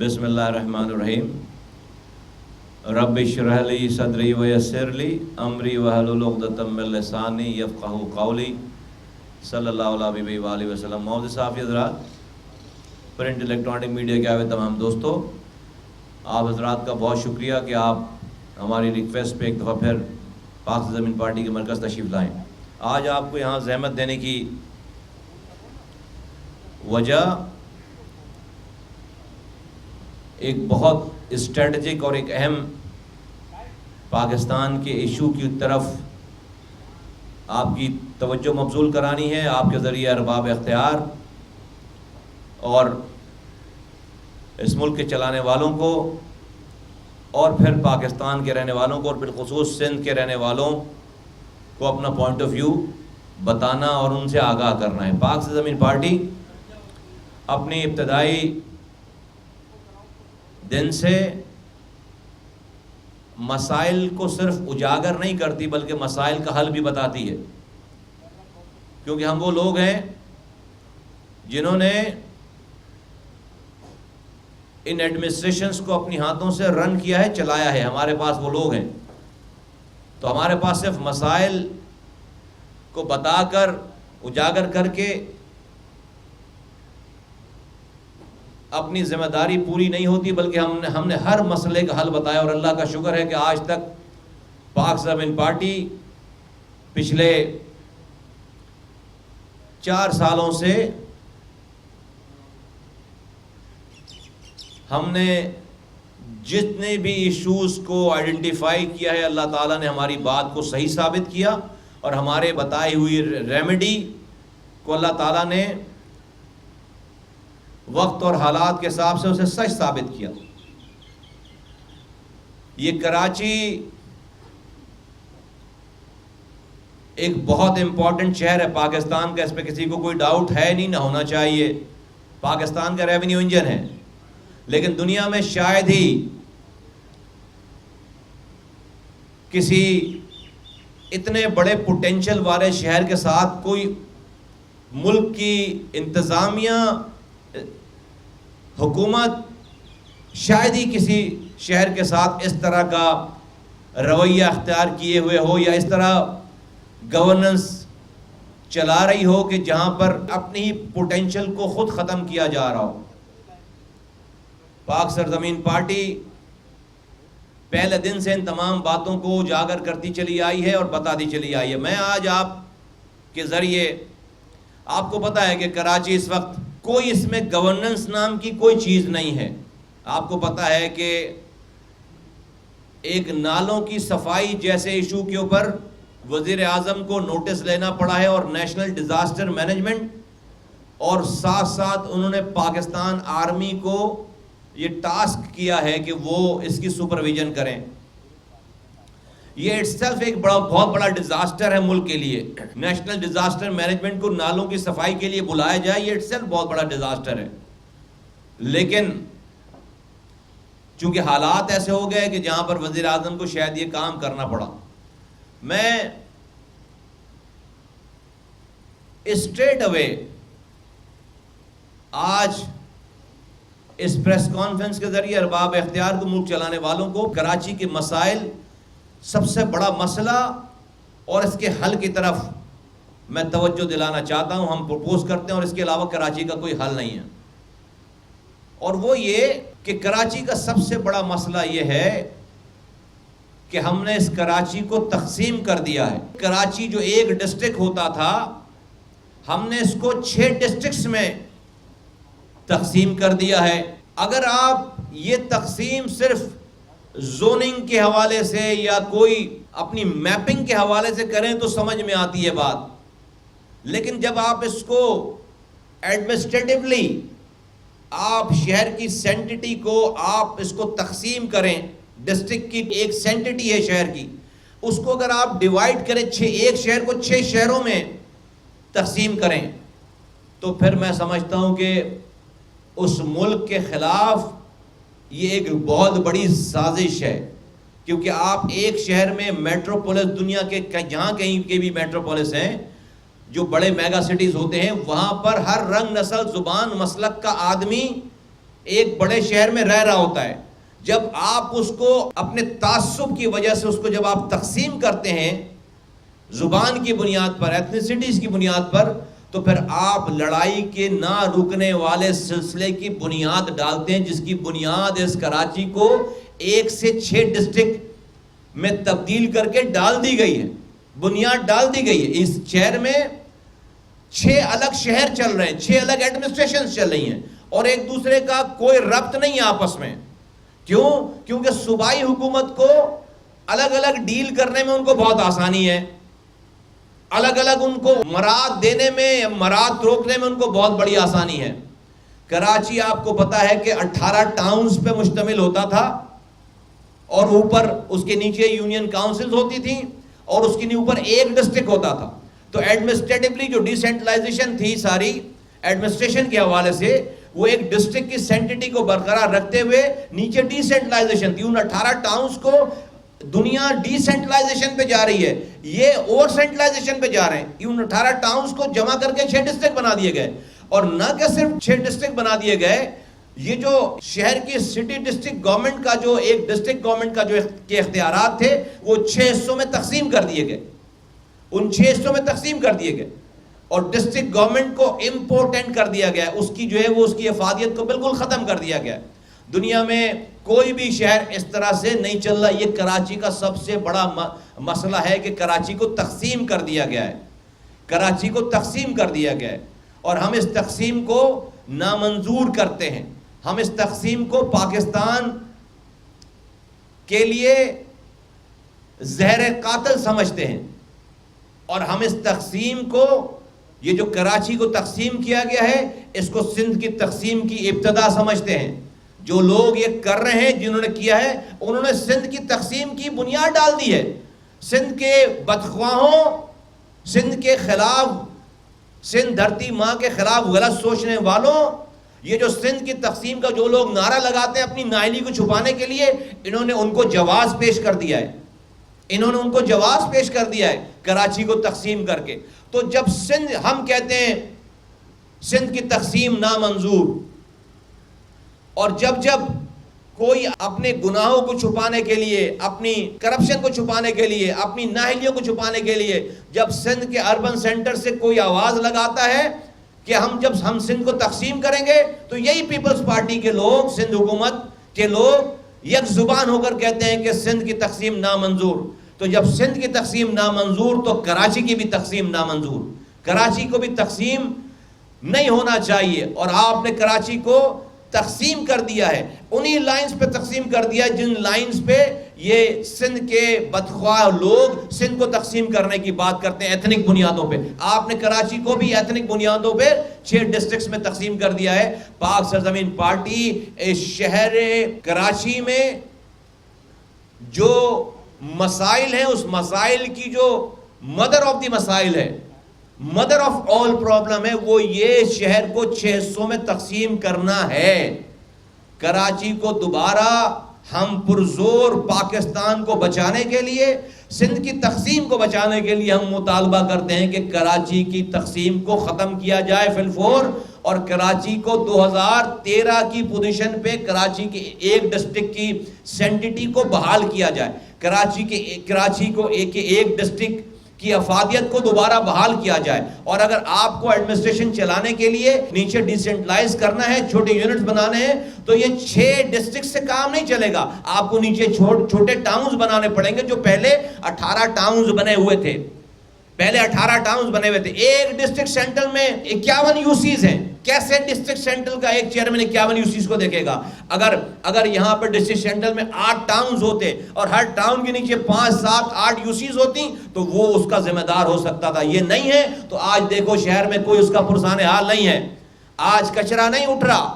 بسم اللہ الرحمن الرحیم رب اشرح لی صدری ویسر لی امری واحلل عقدۃ من لسانی یفقہوا قولی صلی اللہ علیہ وآلہ وسلم۔ معزز صحافی حضرات، پرنٹ الیکٹرانک میڈیا کے آئے تمام دوستوں، آپ حضرات کا بہت شکریہ کہ آپ ہماری ریکویسٹ پہ ایک دفعہ پھر پاک سے زمین پارٹی کے مرکز تشریف لائیں۔ آج آپ کو یہاں زحمت دینے کی وجہ ایک بہت اسٹریٹجک اور ایک اہم پاکستان کے ایشو کی طرف آپ کی توجہ مبذول کرانی ہے، آپ کے ذریعے ارباب اختیار اور اس ملک کے چلانے والوں کو اور پھر پاکستان کے رہنے والوں کو اور بالخصوص سندھ کے رہنے والوں کو اپنا پوائنٹ آف ویو بتانا اور ان سے آگاہ کرنا ہے۔ پاک سے زمین پارٹی اپنی ابتدائی دن سے مسائل کو صرف اجاگر نہیں کرتی بلکہ مسائل کا حل بھی بتاتی ہے، کیونکہ ہم وہ لوگ ہیں جنہوں نے ان ایڈمنسٹریشنز کو اپنی ہاتھوں سے رن کیا ہے، چلایا ہے۔ ہمارے پاس وہ لوگ ہیں، تو ہمارے پاس صرف مسائل کو بتا کر اجاگر کر کے اپنی ذمہ داری پوری نہیں ہوتی، بلکہ ہم نے ہر مسئلے کا حل بتایا، اور اللہ کا شکر ہے کہ آج تک پاک زمین پارٹی پچھلے 4 سالوں سے ہم نے جتنے بھی ایشوز کو آئیڈینٹیفائی کیا ہے، اللہ تعالیٰ نے ہماری بات کو صحیح ثابت کیا، اور ہمارے بتائی ہوئی ریمیڈی کو اللہ تعالیٰ نے وقت اور حالات کے حساب سے اسے سچ ثابت کیا۔ یہ کراچی ایک بہت امپورٹنٹ شہر ہے پاکستان کا، اس پہ کسی کو کوئی ڈاؤٹ ہے نہیں، نہ ہونا چاہیے۔ پاکستان کا ریونیو انجن ہے، لیکن دنیا میں شاید ہی کسی اتنے بڑے پوٹینشل والے شہر کے ساتھ کوئی ملک کی انتظامیہ حکومت شاید ہی کسی شہر کے ساتھ اس طرح کا رویہ اختیار کیے ہوئے ہو، یا اس طرح گورننس چلا رہی ہو کہ جہاں پر اپنی ہی پوٹینشل کو خود ختم کیا جا رہا ہو۔ پاک سرزمین پارٹی پہلے دن سے ان تمام باتوں کو اجاگر کرتی چلی آئی ہے اور بتاتی چلی آئی ہے۔ میں آج آپ کے ذریعے، آپ کو پتہ ہے کہ کراچی اس وقت کوئی اس میں گورننس نام کی کوئی چیز نہیں ہے۔ آپ کو پتہ ہے کہ ایک نالوں کی صفائی جیسے ایشو کے اوپر وزیر اعظم کو نوٹس لینا پڑا ہے، اور نیشنل ڈیزاسٹر مینجمنٹ، اور ساتھ ساتھ انہوں نے پاکستان آرمی کو یہ ٹاسک کیا ہے کہ وہ اس کی سپرویژن کریں۔ یہ اٹسیلف ایک بہت بڑا ڈیزاسٹر ہے ملک کے لیے۔ نیشنل ڈیزاسٹر مینجمنٹ کو نالوں کی صفائی کے لیے بلایا جائے، یہ اٹسیلف بہت بڑا ڈیزاسٹر ہے، لیکن چونکہ حالات ایسے ہو گئے کہ جہاں پر وزیر اعظم کو شاید یہ کام کرنا پڑا۔ میں اسٹریٹ اوے آج اس پریس کانفرنس کے ذریعے ارباب اختیار کو، ملک چلانے والوں کو، کراچی کے مسائل، سب سے بڑا مسئلہ اور اس کے حل کی طرف میں توجہ دلانا چاہتا ہوں۔ ہم پروپوز کرتے ہیں، اور اس کے علاوہ کراچی کا کوئی حل نہیں ہے، اور وہ یہ کہ کراچی کا سب سے بڑا مسئلہ یہ ہے کہ ہم نے اس کراچی کو تقسیم کر دیا ہے۔ کراچی جو ایک ڈسٹرکٹ ہوتا تھا، ہم نے اس کو 6 ڈسٹرکٹس میں تقسیم کر دیا ہے۔ اگر آپ یہ تقسیم صرف زوننگ کے حوالے سے یا کوئی اپنی میپنگ کے حوالے سے کریں تو سمجھ میں آتی ہے بات، لیکن جب آپ اس کو ایڈمنسٹریٹولی، آپ شہر کی سینٹٹی کو آپ اس کو تقسیم کریں، ڈسٹرکٹ کی ایک سینٹٹی ہے شہر کی، اس کو اگر آپ ڈیوائیڈ کریں، ایک شہر کو 6 شہروں میں تقسیم کریں، تو پھر میں سمجھتا ہوں کہ اس ملک کے خلاف یہ ایک بہت بڑی سازش ہے، کیونکہ آپ ایک شہر میں میٹروپولس، دنیا کے جہاں کہیں کے بھی میٹروپولس ہیں، جو بڑے میگا سٹیز ہوتے ہیں، وہاں پر ہر رنگ، نسل، زبان، مسلک کا آدمی ایک بڑے شہر میں رہ رہا ہوتا ہے، جب آپ اس کو اپنے تعصب کی وجہ سے اس کو جب آپ تقسیم کرتے ہیں زبان کی بنیاد پر، ایتھنیسٹیز کی بنیاد پر، تو پھر آپ لڑائی کے نہ رکنے والے سلسلے کی بنیاد ڈالتے ہیں، جس کی بنیاد اس کراچی کو 1 سے 6 ڈسٹرکٹ میں تبدیل کر کے ڈال دی گئی ہے، بنیاد ڈال دی گئی ہے۔ اس شہر میں 6 الگ شہر چل رہے ہیں، 6 الگ ایڈمنسٹریشن چل رہی ہیں، اور ایک دوسرے کا کوئی ربط نہیں ہے آپس میں۔ کیوں؟ کیونکہ صوبائی حکومت کو الگ الگ ڈیل کرنے میں ان کو بہت آسانی ہے، الگ الگ ان کو مراد دینے میں، مراد روکنے میں ان کو بہت بڑی آسانی ہے۔ کراچی آپ کو پتا ہے کہ 18 ٹاؤنز پہ مشتمل ہوتا تھا، اور اوپر اس کے نیچے یونین کاؤنسلز ہوتی تھیں، اور اس کے اوپر ایک ڈسٹرکٹ ہوتا تھا۔ تو ایڈمنسٹریٹولی جو ڈیسینٹرلائزیشن تھی ساری ایڈمنسٹریشن کے حوالے سے، وہ ایک ڈسٹرکٹ کی سینٹیٹی کو برقرار رکھتے ہوئے نیچے ڈیسینٹرلائزیشن تھی۔ ان 18 ٹاؤنز کو دنیا ڈیسینٹرلائزیشن پہ جا رہی ہے، یہ اوور سینٹرلائزیشن پہ جا رہے ہیں۔ ان 18 ٹاؤنز کو جمع کر کے 6 ڈسٹرکٹ بنا دیے گئے، اور نہ کہ صرف 6 ڈسٹرکٹ بنا دیے گئے، یہ جو شہر کی سٹی ڈسٹرکٹ گورنمنٹ کا جو ایک ڈسٹرکٹ گورنمنٹ کا جو اختیارات تھے، وہ 6 حصوں میں تقسیم کر دیے گئے، ان 6 حصوں میں تقسیم کر دیے گئے، اور ڈسٹرکٹ گورنمنٹ کو امپورٹنٹ کر دیا گیا، اس کی جو ہے وہ اس کی افادیت کو بالکل ختم کر دیا گیا۔ دنیا میں کوئی بھی شہر اس طرح سے نہیں چل رہا۔ یہ کراچی کا سب سے بڑا مسئلہ ہے کہ کراچی کو تقسیم کر دیا گیا ہے، کراچی کو تقسیم کر دیا گیا ہے، اور ہم اس تقسیم کو نامنظور کرتے ہیں، ہم اس تقسیم کو پاکستان کے لیے زہر قاتل سمجھتے ہیں، اور ہم اس تقسیم کو، یہ جو کراچی کو تقسیم کیا گیا ہے، اس کو سندھ کی تقسیم کی ابتدا سمجھتے ہیں۔ جو لوگ یہ کر رہے ہیں، جنہوں نے کیا ہے، انہوں نے سندھ کی تقسیم کی بنیاد ڈال دی ہے۔ سندھ کے بدخواہوں، سندھ کے خلاف، سندھ دھرتی ماں کے خلاف غلط سوچنے والوں، یہ جو سندھ کی تقسیم کا جو لوگ نعرہ لگاتے ہیں اپنی نااہلی کو چھپانے کے لیے، انہوں نے ان کو جواز پیش کر دیا ہے، انہوں نے ان کو جواز پیش کر دیا ہے کراچی کو تقسیم کر کے۔ تو جب سندھ، ہم کہتے ہیں سندھ کی تقسیم نامنظور، اور جب کوئی اپنے گناہوں کو چھپانے کے لیے، اپنی کرپشن کو چھپانے کے لیے، اپنی نااہلیوں کو چھپانے کے لیے، جب سندھ کے اربن سینٹر سے کوئی آواز لگاتا ہے کہ جب ہم سندھ کو تقسیم کریں گے، تو یہی پیپلز پارٹی کے لوگ، سندھ حکومت کے لوگ یک زبان ہو کر کہتے ہیں کہ سندھ کی تقسیم نامنظور۔ تو جب سندھ کی تقسیم نامنظور، تو کراچی کی بھی تقسیم نامنظور، کراچی کو بھی تقسیم نہیں ہونا چاہیے، اور آپ نے کراچی کو تقسیم کر دیا ہے، انہی لائنز پہ تقسیم کر دیا ہے جن لائنز پہ یہ سندھ کے بدخواہ لوگ سندھ کو تقسیم کرنے کی بات کرتے ہیں، ایتھنک بنیادوں پہ۔ آپ نے کراچی کو بھی ایتھنک بنیادوں پہ 6 ڈسٹرکٹس میں تقسیم کر دیا ہے۔ پاک سرزمین پارٹی اس شہر کراچی میں جو مسائل ہیں، اس مسائل کی جو مدر آف دی مسائل ہے، مدر آف آل پرابلم ہے، وہ یہ شہر کو 6 حصوں میں تقسیم کرنا ہے۔ کراچی کو دوبارہ ہم پرزور پاکستان کو بچانے کے لیے، سندھ کی تقسیم کو بچانے کے لیے ہم مطالبہ کرتے ہیں کہ کراچی کی تقسیم کو ختم کیا جائے فی الفور، اور کراچی کو 2013 کی پوزیشن پہ کراچی کے ایک ڈسٹرکٹ کی سینٹیٹی کو بحال کیا جائے، کراچی کو ایک ڈسٹرکٹ کی افادیت کو دوبارہ بحال کیا جائے۔ اور اگر آپ کو ایڈمنسٹریشن چلانے کے لیے نیچے ڈیسینٹرلائز کرنا ہے، چھوٹے یونٹس بنانے ہیں، تو یہ 6 ڈسٹرکٹ سے کام نہیں چلے گا، آپ کو نیچے چھوٹے ٹاؤنز بنانے پڑیں گے، جو پہلے 18 ٹاؤنز بنے ہوئے تھے، پہلے 18 ٹاؤنز بنے ہوئے تھے۔ ایک ڈسٹرکٹ سینٹرل میں 51 یوسیز ہیں، کیسے ڈسٹرکٹ سینٹرل کا ایک چیئرمین 51 یوسیز کو دیکھے گا؟ اگر یہاں پر ڈسٹرکٹ سینٹرل میں 8 ٹاؤنز ہوتے اور ہر ٹاؤن کے نیچے 5 7 8 یوسیز ہوتی تو وہ اس کا ذمہ دار ہو سکتا تھا۔ یہ نہیں ہے، تو آج دیکھو شہر میں کوئی اس کا پرسان حال نہیں ہے، آج کچرا نہیں اٹھ رہا،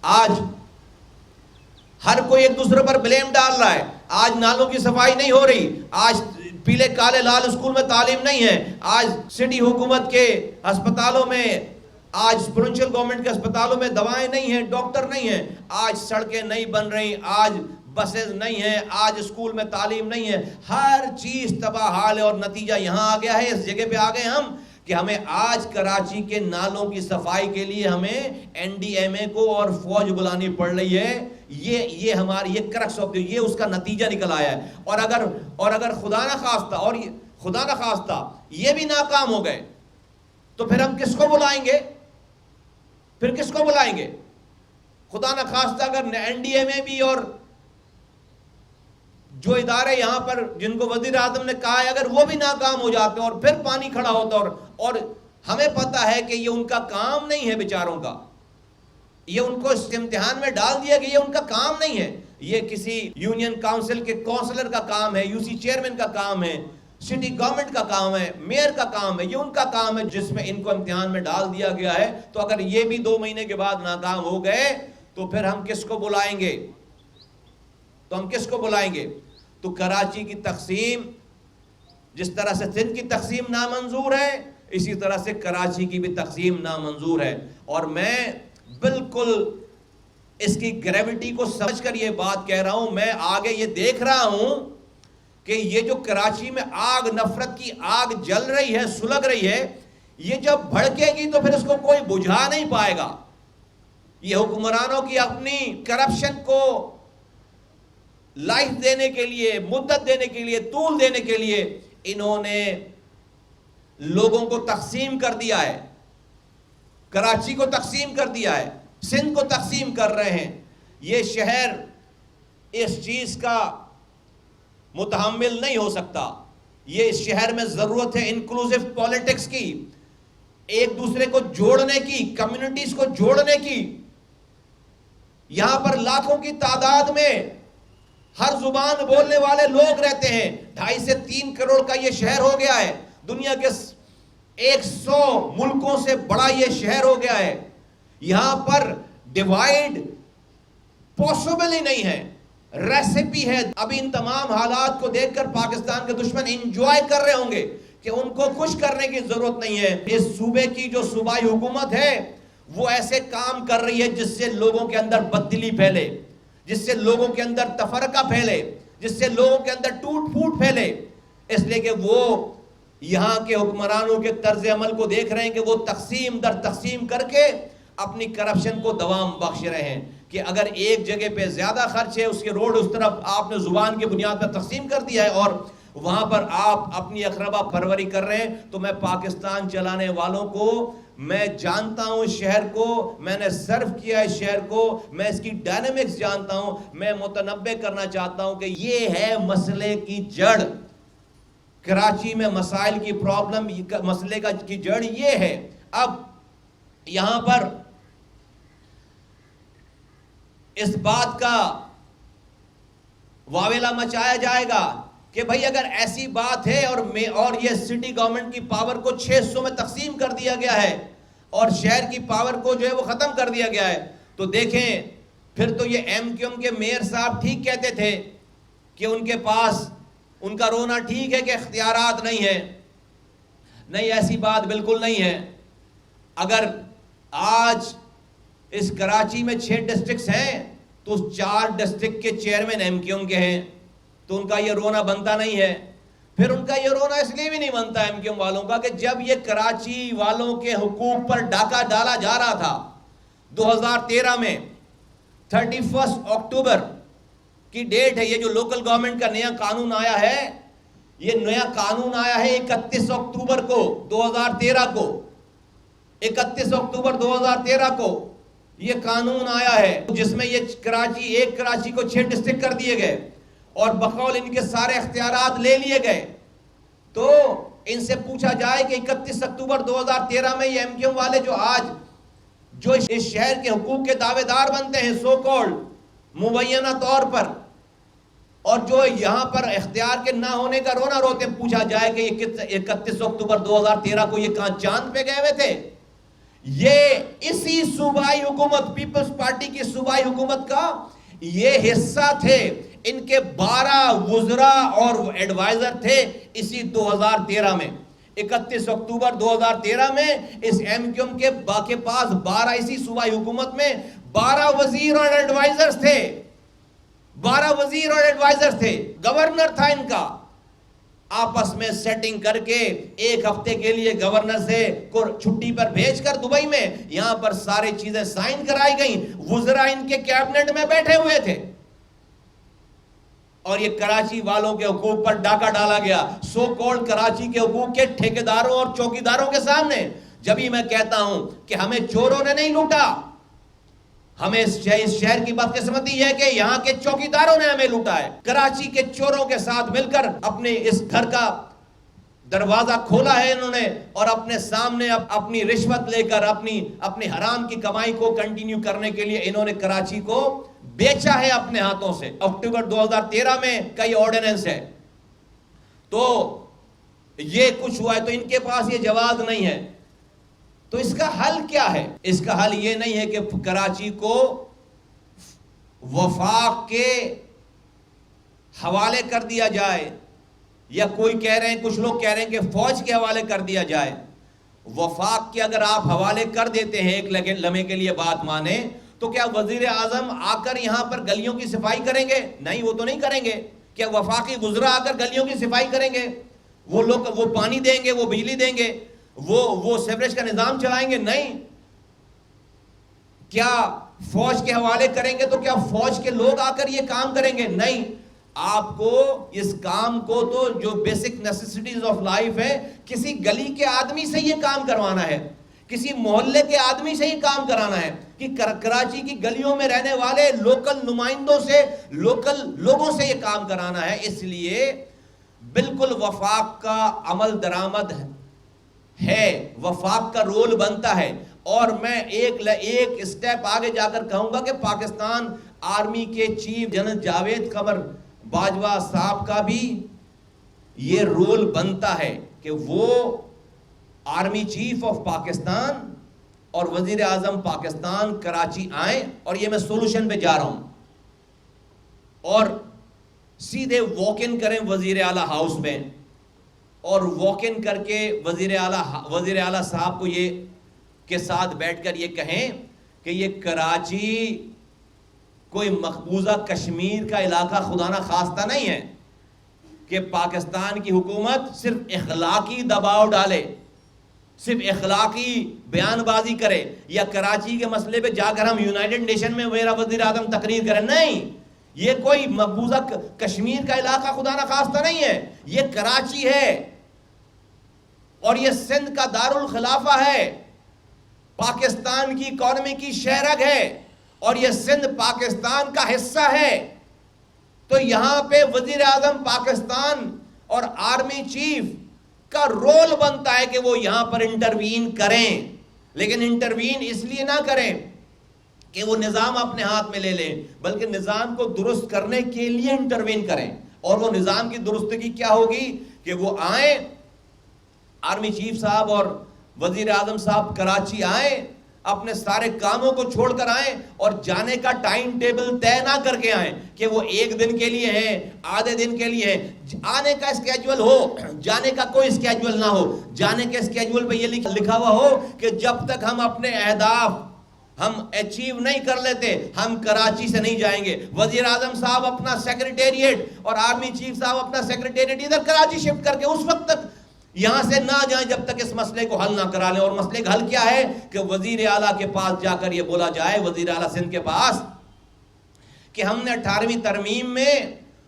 آج ہر کوئی ایک دوسرے پر بلیم ڈال رہا ہے، آج نالوں کی صفائی نہیں ہو رہی، آج پیلے کالے لال اسکول میں تعلیم نہیں ہے، آج سٹی حکومت کے ہسپتالوں میں، آج پروونشل گورنمنٹ کے ہسپتالوں میں دوائیں نہیں ہیں، ڈاکٹر نہیں ہیں، آج سڑکیں نہیں بن رہی، آج بسز نہیں ہیں، آج اسکول میں تعلیم نہیں ہے، ہر چیز تباہ حال ہے۔ اور نتیجہ یہاں آ گیا ہے، اس جگہ پہ آ گئے ہم کہ ہمیں آج کراچی کے نالوں کی صفائی کے لیے ہمیں NDMA کو اور فوج بلانی پڑ رہی ہے. یہ ہماری یہ کرکس آف یہ اس کا نتیجہ نکل آیا ہے. اور اگر خدا نہ خواستہ یہ بھی ناکام ہو گئے تو پھر ہم کس کو بلائیں گے؟ خدا نہ خواستہ اگر NDMA بھی اور جو ادارے یہاں پر جن کو وزیر اعظم نے کہا ہے اگر وہ بھی ناکام ہو جاتے اور پھر پانی کھڑا ہوتا اور ہمیں پتا ہے کہ یہ ان کا کام نہیں ہے بیچاروں کا, یہ ان کو اس امتحان میں ڈال دیا کہ یہ ان کا کام نہیں ہے, یہ کسی یونین کاؤنسل کے کونسلر کا کام ہے, UC چیئرمین کا کام ہے, سٹی گورنمنٹ کا کام ہے, میئر کا کام ہے, یہ ان کا کام ہے جس میں ان کو امتحان میں ڈال دیا گیا ہے. تو اگر یہ بھی 2 مہینے کے بعد ناکام ہو گئے تو پھر ہم کس کو بلائیں گے؟ تو کراچی کی تقسیم جس طرح سے سندھ کی تقسیم نامنظور ہے, اسی طرح سے کراچی کی بھی تقسیم نامنظور ہے. اور میں بالکل اس کی گریوٹی کو سمجھ کر یہ بات کہہ رہا ہوں. میں آگے یہ دیکھ رہا ہوں کہ یہ جو کراچی میں آگ, نفرت کی آگ جل رہی ہے, سلگ رہی ہے, یہ جب بھڑکے گی تو پھر اس کو کوئی بجھا نہیں پائے گا. یہ حکمرانوں کی اپنی کرپشن کو لائف دینے کے لیے, مدت دینے کے لیے, طول دینے کے لیے انہوں نے لوگوں کو تقسیم کر دیا ہے. کراچی کو تقسیم کر دیا ہے, سندھ کو تقسیم کر رہے ہیں. یہ شہر اس چیز کا متحمل نہیں ہو سکتا. یہ اس شہر میں ضرورت ہے انکلوسیو پالیٹکس کی, ایک دوسرے کو جوڑنے کی, کمیونٹیز کو جوڑنے کی. یہاں پر لاکھوں کی تعداد میں ہر زبان بولنے والے لوگ رہتے ہیں. 2.5 سے 3 کروڑ کا یہ شہر ہو گیا ہے. دنیا کے 100 ملکوں سے بڑا یہ شہر ہو گیا ہے. یہاں پر ڈیوائیڈ پاسبل ہی نہیں ہے, ریسیپی ہے. ابھی ان تمام حالات کو دیکھ کر پاکستان کے دشمن انجوائے کر رہے ہوں گے کہ ان کو خوش کرنے کی ضرورت نہیں ہے. اس صوبے کی جو صوبائی حکومت ہے وہ ایسے کام کر رہی ہے جس سے لوگوں کے اندر بددلی پھیلے, جس سے لوگوں کے اندر تفرقہ پھیلے, جس سے لوگوں کے اندر ٹوٹ پھوٹ پھیلے. اس لیے کہ وہ یہاں کے حکمرانوں کے طرز عمل کو دیکھ رہے ہیں کہ وہ تقسیم در تقسیم کر کے اپنی کرپشن کو دوام بخش رہے ہیں. کہ اگر ایک جگہ پہ زیادہ خرچ ہے, اس کے روڈ اس طرف آپ نے زبان کی بنیاد پر تقسیم کر دیا ہے اور وہاں پر آپ اپنی اقربا پروری کر رہے ہیں. تو میں پاکستان چلانے والوں کو, میں جانتا ہوں اس شہر کو, میں نے سرو کیا اس شہر کو, میں اس کی ڈائنامکس جانتا ہوں. میں متنبع کرنا چاہتا ہوں کہ یہ ہے مسئلے کی جڑ. کراچی میں مسائل کی پرابلم, مسئلے کی جڑ یہ ہے. اب یہاں پر اس بات کا واویلا مچایا جائے گا کہ بھئی اگر ایسی بات ہے اور یہ سٹی گورنمنٹ کی پاور کو 600 میں تقسیم کر دیا گیا ہے اور شہر کی پاور کو جو ہے وہ ختم کر دیا گیا ہے, تو دیکھیں پھر تو یہ MQM کے میئر صاحب ٹھیک کہتے تھے کہ ان کے پاس ان کا رونا ٹھیک ہے کہ اختیارات نہیں ہیں. نہیں, ایسی بات بالکل نہیں ہے. اگر آج اس کراچی میں 6 ڈسٹرکٹس ہیں تو 4 ڈسٹرکٹ کے چیئرمین MQM کے ہیں, تو ان کا یہ رونا بنتا نہیں ہے. پھر ان کا یہ رونا اس لیے بھی نہیں بنتا MQM والوں کا کہ جب یہ کراچی والوں کے حقوق پر ڈاکہ ڈالا جا رہا تھا 2013 میں, 31 اکتوبر کی ڈیٹ ہے, یہ جو لوکل گورنمنٹ کا نیا قانون آیا ہے, یہ نیا قانون آیا ہے 31 اکتوبر کو 2013 کو, 31 اکتوبر 2013 کو یہ قانون آیا ہے جس میں یہ کراچی کو 6 ڈسٹرکٹ کر دیے گئے اور بقول ان کے سارے اختیارات لے لیے گئے. تو ان سے پوچھا جائے کہ 31 اکتوبر 2013 میں یہ MQM والے جو آج جو اس شہر کے حقوق کے دعوے دار بنتے ہیں سو کالڈ مبینہ طور پر, اور جو یہاں پر اختیار کے نہ ہونے کا رونا روتے, پوچھا جائے کہ یہ 31 اکتوبر 2013 کو یہ کہاں چاند پہ گئے ہوئے تھے؟ یہ اسی صوبائی حکومت, پیپلز پارٹی کی صوبائی حکومت کا یہ حصہ تھے. ان کے 12 وزراء اور ایڈوائزر تھے اسی 2013 میں. 31 اکتوبر 2013 میں اس MQM کے پاس 12 اسی صوبائی حکومت میں 12 وزیر اور ایڈوائزرز تھے. 12 وزیر اور ایڈوائزر تھے. گورنر تھا ان کا, آپس میں سیٹنگ کر کے ایک ہفتے کے لیے گورنر سے کو چھٹی پر بھیج کر دبئی میں یہاں پر سارے چیزیں سائن کرائی گئیں. وزراء ان کے کیبنٹ میں بیٹھے ہوئے تھے اور یہ کراچی والوں کے حقوق پر ڈاکہ ڈالا گیا. سو کالڈ کراچی کے حقوق کے ٹھیکیداروں اور چوکیداروں کے سامنے. جبھی میں کہتا ہوں کہ ہمیں چوروں نے نہیں لوٹا, ہمیں اس شہر کی بدقسمتی ہے کہ یہاں کے چوکیداروں نے ہمیں لوٹا ہے. کراچی کے چوروں کے ساتھ مل کر اپنے اس گھر کا دروازہ کھولا ہے انہوں نے اور اپنے سامنے اپنی رشوت لے کر اپنی حرام کی کمائی کو کنٹینیو کرنے کے لیے انہوں نے کراچی کو بیچا ہے اپنے ہاتھوں سے. اکتوبر 2013 میں کئی آرڈیننس ہے. تو یہ کچھ ہوا ہے تو ان کے پاس یہ جواز نہیں ہے. تو اس کا حل کیا ہے؟ اس کا حل یہ نہیں ہے کہ کراچی کو وفاق کے حوالے کر دیا جائے, یا کوئی کہہ رہے ہیں, کچھ لوگ کہہ رہے ہیں کہ فوج کے حوالے کر دیا جائے. وفاق کے اگر آپ حوالے کر دیتے ہیں ایک لمحے کے لیے بات مانیں, تو کیا وزیر اعظم آ کر یہاں پر گلیوں کی صفائی کریں گے؟ نہیں, وہ تو نہیں کریں گے. کیا وفاقی وزراء آ کر گلیوں کی صفائی کریں گے؟ وہ لوگ وہ پانی دیں گے, وہ بجلی دیں گے, وہ سیوریج کا نظام چلائیں گے؟ نہیں. کیا فوج کے حوالے کریں گے تو کیا فوج کے لوگ آ کر یہ کام کریں گے؟ نہیں. آپ کو اس کام کو تو جو بیسک نیسیسٹیز آف لائف ہے, کسی گلی کے آدمی سے یہ کام کروانا ہے, کسی محلے کے آدمی سے یہ کام کرانا ہے, کہ کراچی کی گلیوں میں رہنے والے لوکل نمائندوں سے, لوکل لوگوں سے یہ کام کرانا ہے. اس لیے بالکل وفاق کا عمل درآمد ہے, وفاق کا رول بنتا ہے. اور میں ایک سٹیپ آگے جا کر کہوں گا کہ پاکستان آرمی کے چیف جنرل جاوید قمر باجوہ صاحب کا بھی یہ رول بنتا ہے کہ وہ آرمی چیف آف پاکستان اور وزیر اعظم پاکستان کراچی آئیں, اور یہ میں سولوشن پہ جا رہا ہوں, اور سیدھے واک ان کریں وزیر اعلیٰ ہاؤس میں, اور واک ان کر کے وزیر اعلیٰ صاحب کو یہ کے ساتھ بیٹھ کر یہ کہیں کہ یہ کراچی کوئی مقبوضہ کشمیر کا علاقہ خدا نہ خواستہ نہیں ہے, کہ پاکستان کی حکومت صرف اخلاقی دباؤ ڈالے, صرف اخلاقی بیان بازی کرے, یا کراچی کے مسئلے پہ جا کر ہم یونائٹڈ نیشن میں میرا وزیر اعظم تقریر کریں. نہیں, یہ کوئی مقبوضہ کشمیر کا علاقہ خدا نہ خواستہ نہیں ہے, یہ کراچی ہے اور یہ سندھ کا دارالخلافہ ہے, پاکستان کی اکانومی کی شہرگ ہے, اور یہ سندھ پاکستان کا حصہ ہے. تو یہاں پہ وزیر اعظم پاکستان اور آرمی چیف کا رول بنتا ہے کہ وہ یہاں پر انٹروین کریں, لیکن انٹروین اس لیے نہ کریں کہ وہ نظام اپنے ہاتھ میں لے لیں, بلکہ نظام کو درست کرنے کے لیے انٹروین کریں. اور وہ نظام کی درستگی کیا ہوگی کہ وہ آئیں, آرمی چیف صاحب اور وزیر اعظم صاحب کراچی آئیں, اپنے سارے کاموں کو چھوڑ کر آئیں, اور جانے کا ٹائم ٹیبل طے نہ کر کے آئیں کہ وہ ایک دن کے لیے ہیں, آدھے دن کے لیے ہیں. آنے کا اسکیجول ہو, جانے کا کوئی اسکیجول نہ ہو. جانے کے اسکیجول پہ یہ لکھا ہوا ہو کہ جب تک ہم اپنے اہداف ہم اچیو نہیں کر لیتے ہم کراچی سے نہیں جائیں گے. وزیر اعظم صاحب اپنا سیکریٹریٹ اور آرمی چیف صاحب اپنا سیکریٹریٹ ادھر کراچی شفٹ کر کے اس وقت تک یہاں سے نہ جائیں جب تک اس مسئلے کو حل نہ کرا لیں. اور مسئلے کا حل کیا ہے کہ وزیر اعلیٰ کے پاس جا کر یہ بولا جائے, وزیر اعلیٰ سندھ کے پاس, کہ ہم نے 18ویں ترمیم میں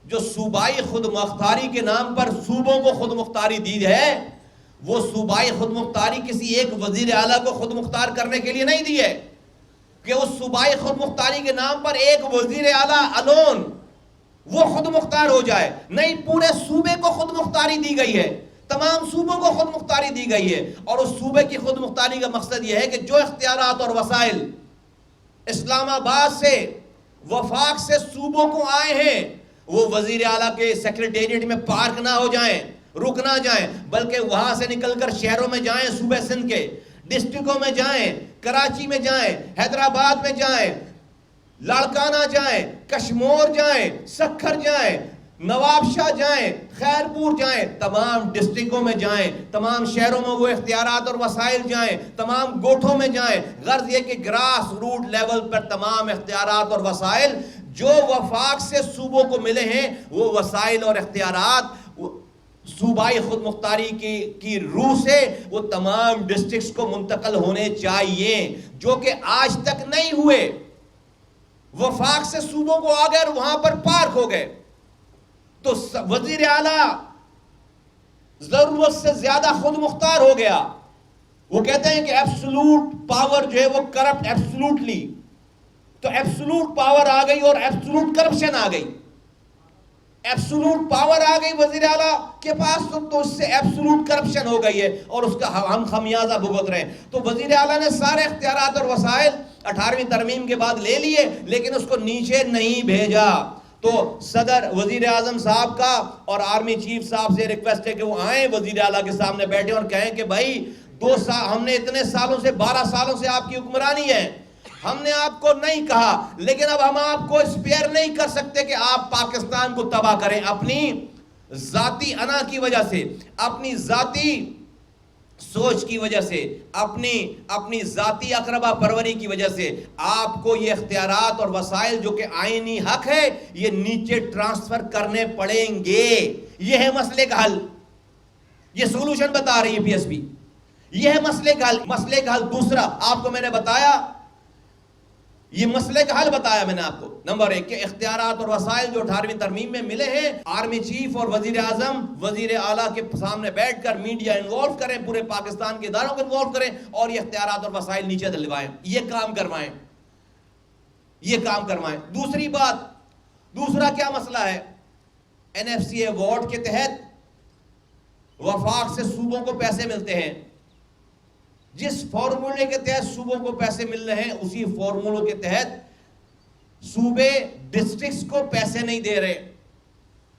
جو صوبائی خود مختاری کے نام پر صوبوں کو خود مختاری دی ہے, وہ صوبائی خود مختاری کسی ایک وزیر اعلیٰ کو خود مختار کرنے کے لیے نہیں دی ہے کہ اس صوبائی خود مختاری کے نام پر ایک وزیر اعلیٰ الون وہ خود مختار ہو جائے. نہیں, پورے صوبے کو خود مختاری دی گئی ہے, تمام صوبوں کو خود مختاری دی گئی ہے. اور اس صوبے کی خود مختاری کا مقصد یہ ہے کہ جو اختیارات اور وسائل اسلام آباد سے وفاق سے صوبوں کو آئے ہیں وہ وزیر اعلیٰ کے سیکریٹریٹ میں پارک نہ ہو جائیں, رک نہ جائیں, بلکہ وہاں سے نکل کر شہروں میں جائیں, صوبے سندھ کے ڈسٹرکوں میں جائیں, کراچی میں جائیں, حیدرآباد میں جائیں, لاڑکانہ جائیں, کشمور جائیں, سکھر جائیں, نواب شاہ جائیں, خیرپور جائیں, تمام ڈسٹرکوں میں جائیں, تمام شہروں میں وہ اختیارات اور وسائل جائیں, تمام گوٹھوں میں جائیں. غرض یہ کہ گراس روٹ لیول پر تمام اختیارات اور وسائل جو وفاق سے صوبوں کو ملے ہیں وہ وسائل اور اختیارات صوبائی خود مختاری کی روح سے وہ تمام ڈسٹرکٹس کو منتقل ہونے چاہیے، جو کہ آج تک نہیں ہوئے۔ وفاق سے صوبوں کو آ گئے اور وہاں پر پارک ہو گئے، تو وزیر اعلیٰ ضرورت سے زیادہ خود مختار ہو گیا۔ وہ کہتے ہیں کہ ایبسولوٹ پاور جو ہے وہ کرپٹ ایبسولوٹلی، تو ایبسولوٹ پاور آ گئی اور ایبسولوٹ کرپشن آ گئی۔ ایبسولوٹ پاور آ گئی وزیر اعلیٰ کے پاس، تو اس سے ایبسولوٹ کرپشن ہو گئی ہے اور اس کا ہم خمیازہ بھگت رہے ہیں۔ تو وزیر اعلیٰ نے سارے اختیارات اور وسائل 18ویں ترمیم کے بعد لے لیے، لیکن اس کو نیچے نہیں بھیجا۔ تو صدر وزیر اعظم صاحب کا اور آرمی چیف صاحب سے ریکویسٹ ہے کہ وہ آئیں وزیر اعلیٰ کے سامنے بیٹھے اور کہیں کہ بھائی 2 سال ہم نے اتنے سالوں سے 12 سالوں سے آپ کی حکمرانی ہے، ہم نے آپ کو نہیں کہا، لیکن اب ہم آپ کو اسپیئر نہیں کر سکتے کہ آپ پاکستان کو تباہ کریں اپنی ذاتی انا کی وجہ سے، اپنی ذاتی سوچ کی وجہ سے، اپنی ذاتی اقربا پروری کی وجہ سے۔ آپ کو یہ اختیارات اور وسائل جو کہ آئینی حق ہے یہ نیچے ٹرانسفر کرنے پڑیں گے۔ یہ ہے مسئلے کا حل، یہ سولوشن بتا رہی ہے پی ایس پی، یہ ہے مسئلے کا حل۔ مسئلے کا حل دوسرا آپ کو میں نے بتایا، یہ مسئلے کا حل بتایا میں نے آپ کو۔ نمبر 1 کہ اختیارات اور وسائل جو 18ویں ترمیم میں ملے ہیں، آرمی چیف اور وزیر اعظم وزیر اعلیٰ کے سامنے بیٹھ کر میڈیا انوالو کریں، پورے پاکستان کے اداروں کو انوالو کریں اور یہ اختیارات اور وسائل نیچے دلوائیں، یہ کام کروائیں، یہ کام کروائیں۔ دوسری بات، دوسرا کیا مسئلہ ہے؟ این ایف سی ایوارڈ کے تحت وفاق سے صوبوں کو پیسے ملتے ہیں، جس فارمولے کے تحت صوبوں کو پیسے مل رہے ہیں اسی فارمولوں کے تحت صوبے ڈسٹرکٹس کو پیسے نہیں دے رہے۔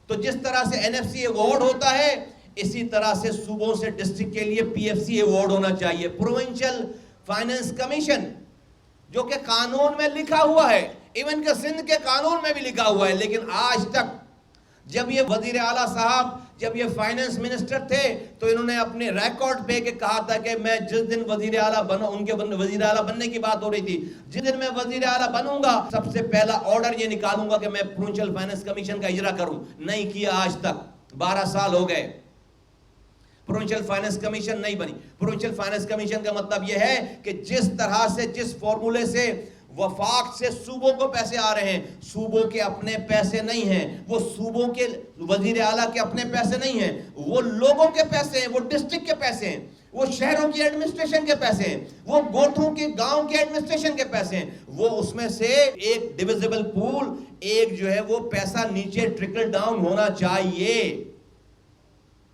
تو جس طرح سے این ایف سی ایوارڈ ہوتا ہے اسی طرح سے صوبوں سے ڈسٹرکٹ کے لیے پی ایف سی ایوارڈ ہونا چاہیے، پروونشل فائنانس کمیشن، جو کہ قانون میں لکھا ہوا ہے، ایون کہ سندھ کے قانون میں بھی لکھا ہوا ہے۔ لیکن آج تک جب یہ وزیر اعلیٰ صاحب جب یہ فائنانس منسٹر تھے تو انہوں نے اپنے ریکارڈ پہ کہ کہا تھا کہ میں جس دن وزیر اعلیٰ بنا، ان کے وزیر اعلیٰ بننے کی بات ہو رہی تھی، جس دن میں وزیر اعلیٰ بنوں گا سب سے پہلا آرڈر یہ نکالوں گا کہ میں پروونشل فائنانس کمیشن کا اجرا کروں۔ نہیں کیا آج تک، 12 سال ہو گئے، پروونشل فائنانس کمیشن نہیں بنی۔ پروونشل فائنانس کمیشن کا مطلب یہ ہے کہ جس طرح سے جس فارمولے سے وفاق سے صوبوں کو پیسے آ رہے ہیں، صوبوں کے اپنے پیسے نہیں ہیں، وہ صوبوں کے وزیر اعلیٰ کے اپنے پیسے نہیں ہیں، وہ لوگوں کے پیسے ہیں، وہ ڈسٹرکٹ کے پیسے ہیں، وہ شہروں کی ایڈمنسٹریشن کے پیسے ہیں، وہ گوٹھوں کے گاؤں کے ایڈمنسٹریشن کے پیسے ہیں، وہ اس میں سے ایک ڈیویزیبل پول، ایک جو ہے وہ پیسہ نیچے ٹرکل ڈاؤن ہونا چاہیے۔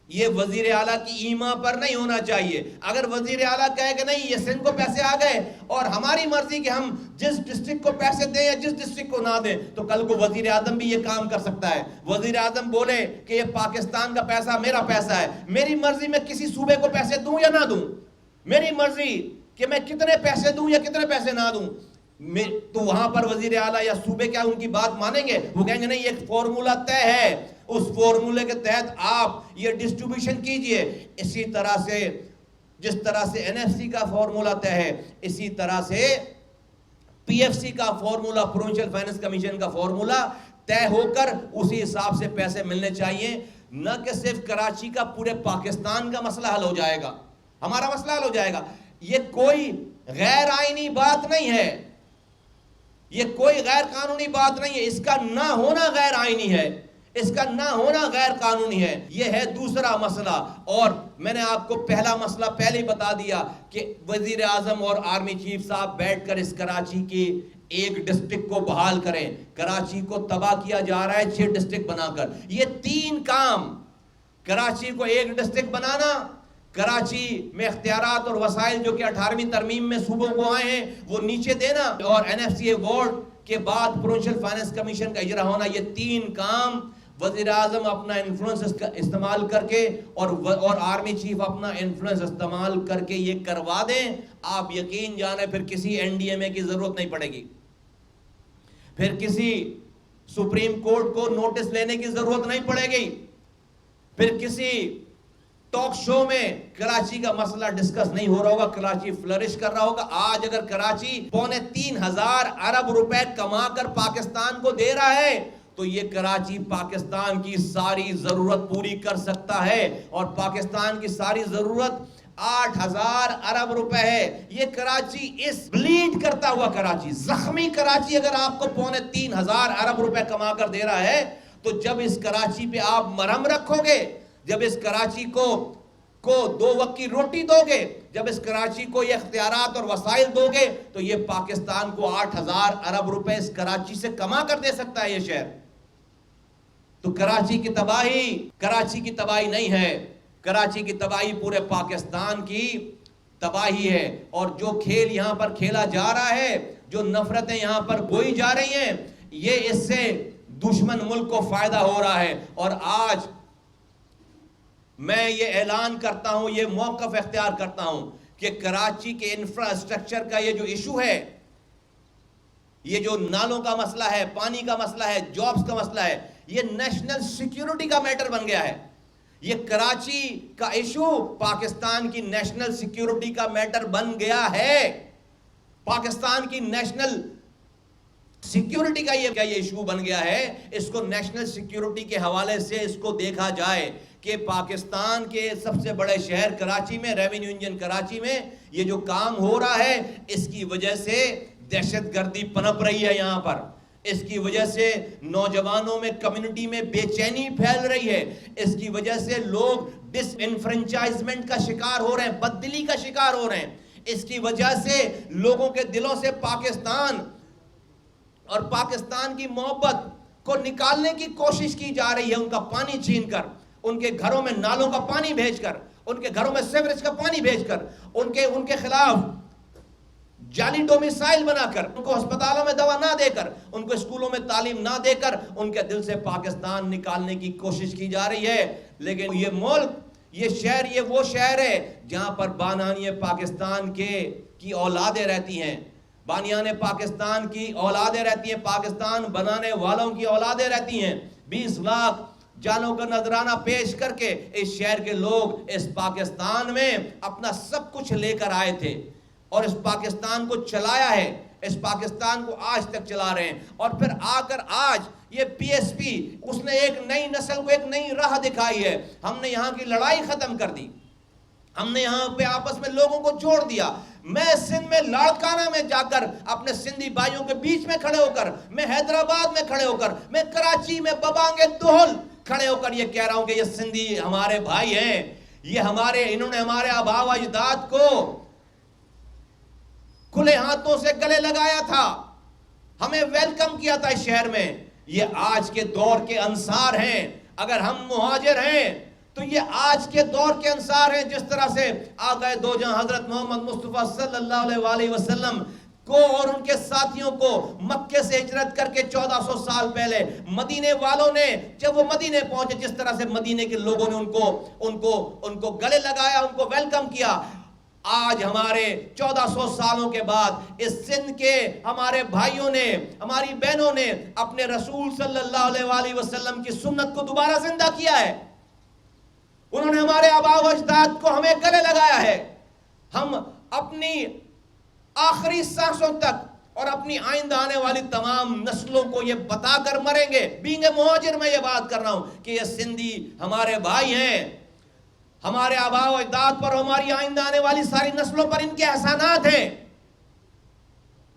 یہ وزیر اعلیٰ کی ایما پر نہیں ہونا چاہیے۔ اگر وزیر اعلیٰ کہے کہ نہیں یہ سندھ کو پیسے آ گئے اور ہماری مرضی کہ ہم جس ڈسٹرکٹ کو پیسے دیں یا جس ڈسٹرکٹ کو نہ دیں، تو کل کو وزیر اعظم بھی یہ کام کر سکتا ہے۔ وزیر اعظم بولے کہ یہ پاکستان کا پیسہ میرا پیسہ ہے، میری مرضی میں کسی صوبے کو پیسے دوں یا نہ دوں، میری مرضی کہ میں کتنے پیسے دوں یا کتنے پیسے نہ دوں، تو وہاں پر وزیر اعلیٰ یا صوبے کیا ان کی بات مانیں گے؟ وہ کہیں گے نہیں ایک فارمولہ طے ہے، اس فارمولے کے تحت آپ یہ ڈسٹریبیوشن کیجئے۔ اسی طرح سے جس طرح سے این ایف سی کا فارمولہ طے ہے، اسی طرح سے پی ایف سی کا فارمولہ، پروونشل فائنانس کمیشن کا فارمولہ طے ہو کر اسی حساب سے پیسے ملنے چاہیے۔ نہ کہ صرف کراچی کا، پورے پاکستان کا مسئلہ حل ہو جائے گا، ہمارا مسئلہ حل ہو جائے گا۔ یہ کوئی غیر آئینی بات نہیں ہے، یہ کوئی غیر قانونی بات نہیں ہے، اس کا نہ ہونا غیر آئینی ہے، اس کا نہ ہونا غیر قانونی ہے۔ یہ ہے دوسرا مسئلہ۔ اور میں نے آپ کو پہلا مسئلہ پہلے ہی بتا دیا کہ وزیر اعظم اور آرمی چیف صاحب بیٹھ کر اس کراچی کی ایک ڈسٹرکٹ کو بحال کریں۔ کراچی کو تباہ کیا جا رہا ہے 6 ڈسٹرکٹ بنا کر۔ یہ 3 کام، کراچی کو ایک ڈسٹرکٹ بنانا، کراچی میں اختیارات اور وسائل جو کہ 18ویں ترمیم میں صوبوں کو آئے ہیں وہ نیچے دینا، اور این ایف سی ایوارڈ کے بعد پروونشل فائنانس کمیشن کا اجرا ہونا، یہ 3 کام وزیر اعظم اپنا انفلوئنس استعمال کر کے اور آرمی چیف اپنا انفلوئنس استعمال کر کے یہ کروا دیں، آپ یقین جانیں پھر کسی این ڈی ایم اے کی ضرورت نہیں پڑے گی، پھر کسی سپریم کورٹ کو نوٹس لینے کی ضرورت نہیں پڑے گی، پھر کسی ٹاک شو میں کراچی کا مسئلہ ڈسکس نہیں ہو رہا ہوگا، کراچی فلرش کر رہا ہوگا۔ آج اگر کراچی 2.25 ارب روپے کما کر پاکستان کو دے رہا ہے تو یہ کراچی پاکستان کی ساری ضرورت پوری کر سکتا ہے، اور پاکستان کی ساری ضرورت 8,000 ارب روپے ہے۔ یہ کراچی، اس بلیڈ کرتا ہوا کراچی، زخمی کراچی اگر آپ کو 3,500 ارب روپے کما کر دے رہا ہے، تو جب اس کراچی پہ آپ مرہم رکھو گے، جب اس کراچی کو 2 وقت کی روٹی دو گے، جب اس کراچی کو یہ اختیارات اور وسائل دو گے، تو یہ پاکستان کو 8,000 ارب روپے اس کراچی سے کما کر دے سکتا ہے یہ شہر۔ تو کراچی کی تباہی نہیں ہے، کراچی کی تباہی پورے پاکستان کی تباہی ہے۔ اور جو کھیل یہاں پر کھیلا جا رہا ہے، جو نفرتیں یہاں پر بوئی جا رہی ہیں، یہ اس سے دشمن ملک کو فائدہ ہو رہا ہے۔ اور آج میں یہ اعلان کرتا ہوں، یہ موقف اختیار کرتا ہوں کہ کراچی کے انفراسٹرکچر کا یہ جو ایشو ہے، یہ جو نالوں کا مسئلہ ہے، پانی کا مسئلہ ہے، جابز کا مسئلہ ہے، یہ نیشنل سیکیورٹی کا میٹر بن گیا ہے۔ یہ کراچی کا ایشو پاکستان کی نیشنل سیکیورٹی کا میٹر بن گیا ہے۔ پاکستان کی نیشنل سیکیورٹی کا یہ ایشو بن گیا ہے۔ اس کو نیشنل سیکیورٹی کے حوالے سے اس کو دیکھا جائے کہ پاکستان کے سب سے بڑے شہر کراچی میں، ریونیو انجن کراچی میں یہ جو کام ہو رہا ہے، اس کی وجہ سے دہشت گردی پنپ رہی ہے یہاں پر، اس کی وجہ سے نوجوانوں میں، کمیونٹی میں بے چینی پھیل رہی ہے، اس کی وجہ سے لوگ ڈس انفرنچائزمنٹ کا شکار ہو رہے ہیں، بددلی کا شکار ہو رہے ہیں، اس کی وجہ سے لوگوں کے دلوں سے پاکستان اور پاکستان کی محبت کو نکالنے کی کوشش کی جا رہی ہے، ان کا پانی چھین کر، ان کے گھروں میں نالوں کا پانی بھیج کر، ان کے گھروں میں سیوریج کا پانی بھیج کر، ان کے خلاف جعلی ڈومیسائل بنا کر، ان کو ہسپتالوں میں دوا نہ دے کر، ان کو اسکولوں میں تعلیم نہ دے کر، ان کے دل سے پاکستان نکالنے کی کوشش کی جا رہی ہے۔ لیکن یہ ملک، یہ شہر، یہ وہ شہر ہے جہاں پر بانیان پاکستان کی اولادیں رہتی ہیں، بانیان پاکستان کی اولادیں رہتی ہیں، پاکستان بنانے والوں کی اولادیں رہتی ہیں۔ 20 لاکھ جانوں کا نذرانہ پیش کر کے اس شہر کے لوگ اس پاکستان میں اپنا سب کچھ لے کر آئے تھے، اور اس پاکستان کو چلایا ہے، اس پاکستان کو آج تک چلا رہے ہیں۔ اور پھر آ کر آج یہ پی ایس پی، اس نے ایک نئی نسل کو ایک نئی راہ دکھائی ہے۔ ہم نے یہاں کی لڑائی ختم کر دی، ہم نے یہاں پہ آپس میں لوگوں کو جوڑ دیا۔ میں سندھ میں لاڑکانہ میں جا کر اپنے سندھی بھائیوں کے بیچ میں کھڑے ہو کر، میں حیدرآباد میں کھڑے ہو کر، میں کراچی میں ببانگ دہل کھڑے ہو کر یہ کہہ رہا ہوں کہ یہ سندھی ہمارے بھائی ہیں، یہ انہوں نے ہمارے آبا و اجداد کو کھلے ہاتھوں سے گلے لگایا تھا، ہمیں ویلکم کیا تھا اس شہر میں۔ یہ آج کے دور کے انصار ہیں۔ اگر ہم مہاجر ہیں تو یہ آج کے دور کے انصار ہیں، جس طرح سے آقا دو جہاں حضرت محمد مصطفیٰ صلی اللہ علیہ وسلم کو اور ان کے ساتھیوں کو مکے سے ہجرت کر کے 1400 سال پہلے مدینے والوں نے، جب وہ مدینے پہنچے، جس طرح سے مدینے کے لوگوں نے ان کو گلے لگایا، ان کو ویلکم کیا۔ آج ہمارے 1400 سالوں کے بعد اس سندھ کے ہمارے بھائیوں نے، ہماری بہنوں نے اپنے رسول صلی اللہ علیہ وسلم کی سنت کو دوبارہ زندہ کیا ہے۔ انہوں نے ہمارے آبا و اجداد کو ہمیں گلے لگایا ہے۔ ہم اپنی آخری سانسوں تک اور اپنی آئندہ آنے والی تمام نسلوں کو یہ بتا کر مریں گے، بینگ مہاجر میں یہ بات کر رہا ہوں کہ یہ سندھی ہمارے بھائی ہیں، ہمارے آبا و اجداد پر، ہماری آئندہ آنے والی ساری نسلوں پر ان کے احسانات ہیں۔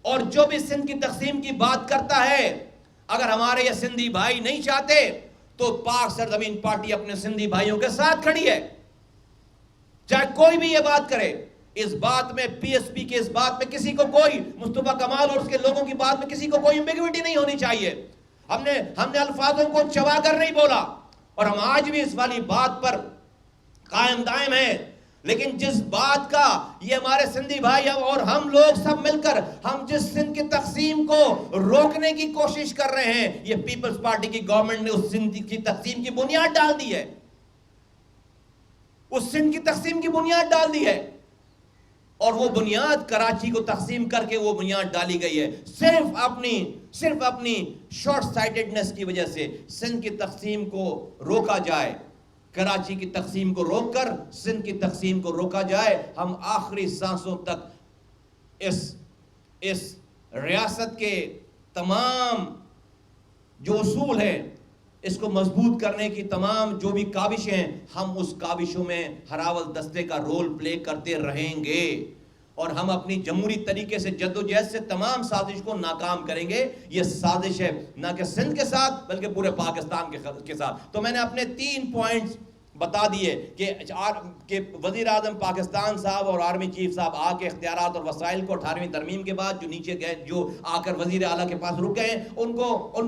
اور جو بھی سندھ کی تقسیم کی بات کرتا ہے، اگر ہمارے یہ سندھی بھائی نہیں چاہتے تو پاک سرزمین پارٹی اپنے سندھی بھائیوں کے ساتھ کھڑی ہے، چاہے کوئی بھی یہ بات کرے۔ اس بات میں، پی ایس پی کے اس بات میں کسی کو کوئی، مصطفیٰ کمال اور اس کے لوگوں کی بات میں کسی کو کوئی ایمبیگوٹی نہیں ہونی چاہیے۔ ہم نے الفاظوں کو چبا کر نہیں بولا، اور ہم آج بھی اس والی بات پر قائم دائم ہیں۔ لیکن جس بات کا یہ ہمارے سندھی بھائی اور ہم لوگ سب مل کر، ہم جس سندھ کی تقسیم کو روکنے کی کوشش کر رہے ہیں، یہ پیپلز پارٹی کی گورنمنٹ نے اس سندھ کی تقسیم کی بنیاد ڈال دی ہے، اس سندھ کی تقسیم کی بنیاد ڈال دی ہے۔ اور وہ بنیاد کراچی کو تقسیم کر کے وہ بنیاد ڈالی گئی ہے صرف اپنی شارٹ سائٹڈنس کی وجہ سے۔ سندھ کی تقسیم کو روکا جائے، کراچی کی تقسیم کو روک کر سندھ کی تقسیم کو روکا جائے، ہم آخری سانسوں تک اس ریاست کے تمام جو اصول ہیں اس کو مضبوط کرنے کی تمام جو بھی کاوشیں ہیں، ہم اس کاوشوں میں ہراول دستے کا رول پلے کرتے رہیں گے، اور ہم اپنی جمہوری طریقے سے جدوجہد سے تمام سازش کو ناکام کریں گے۔ یہ سازش ہے نہ کہ سندھ کے ساتھ بلکہ پورے پاکستان کے ساتھ۔ تو میں نے اپنے 3 پوائنٹس بتا دیے کہ وزیر اعظم پاکستان صاحب اور آرمی چیف صاحب آ کے اختیارات اور وسائل کو 18ویں ترمیم کے بعد جو نیچے گئے، جو آ کر وزیر اعلیٰ کے پاس رک گئے، ان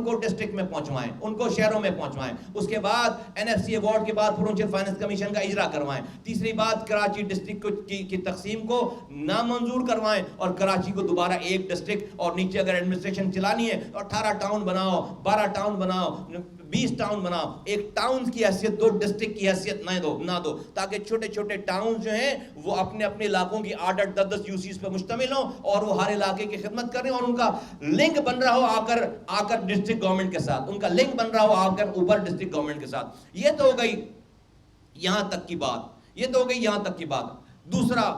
کو ڈسٹرکٹ میں پہنچوائیں، ان کو شہروں میں پہنچوائیں۔ اس کے بعد NFC ایوارڈ کے بعد پروونشل فائنانس کمیشن کا اجرا کروائیں۔ تیسری بات، کراچی ڈسٹرکٹ کی تقسیم کو نامنظور کروائیں اور کراچی کو دوبارہ ایک ڈسٹرکٹ، اور نیچے اگر ایڈمنسٹریشن چلانی ہے 18 ٹاؤن بناؤ، 12 ٹاؤن بناؤ، 20 ٹاؤن بناؤ، ایک ٹاؤن کی حیثیت دو، ڈسٹرکٹ کی حیثیت نہ دو، تاکہ چھوٹے چھوٹے ٹاؤن جو ہیں وہ اپنے اپنے علاقوں کی 8-10 UCs پر مشتمل ہوں اور وہ ہر علاقے کی خدمت کریں، اور ان کا لنک بن رہا ہو آ کر ڈسٹرکٹ گورنمنٹ کے ساتھ، ان کا لنک بن رہا ہو آ کر اوپر ڈسٹرکٹ گورنمنٹ کے ساتھ۔ یہ تو ہو گئی یہاں تک کی بات۔ دوسرا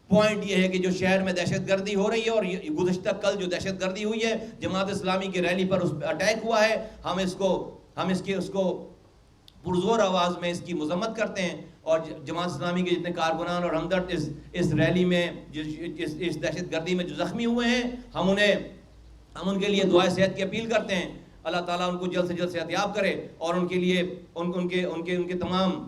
پوائنٹ یہ ہے کہ جو شہر میں دہشت گردی ہو رہی ہے، اور گزشتہ کل جو دہشت گردی ہوئی ہے، جماعت اسلامی کی ریلی پر اس اٹیک ہوا ہے، ہم اس کو پرزور آواز میں اس کی مذمت کرتے ہیں، اور جماعت اسلامی کے جتنے کارکنان اور ہمدرد اس ریلی میں اس دہشت گردی میں جو زخمی ہوئے ہیں، ہم ان کے لیے دعائے صحت کی اپیل کرتے ہیں۔ اللہ تعالیٰ ان کو جلد سے جلد صحت یاب کرے، اور ان کے لیے ان کے تمام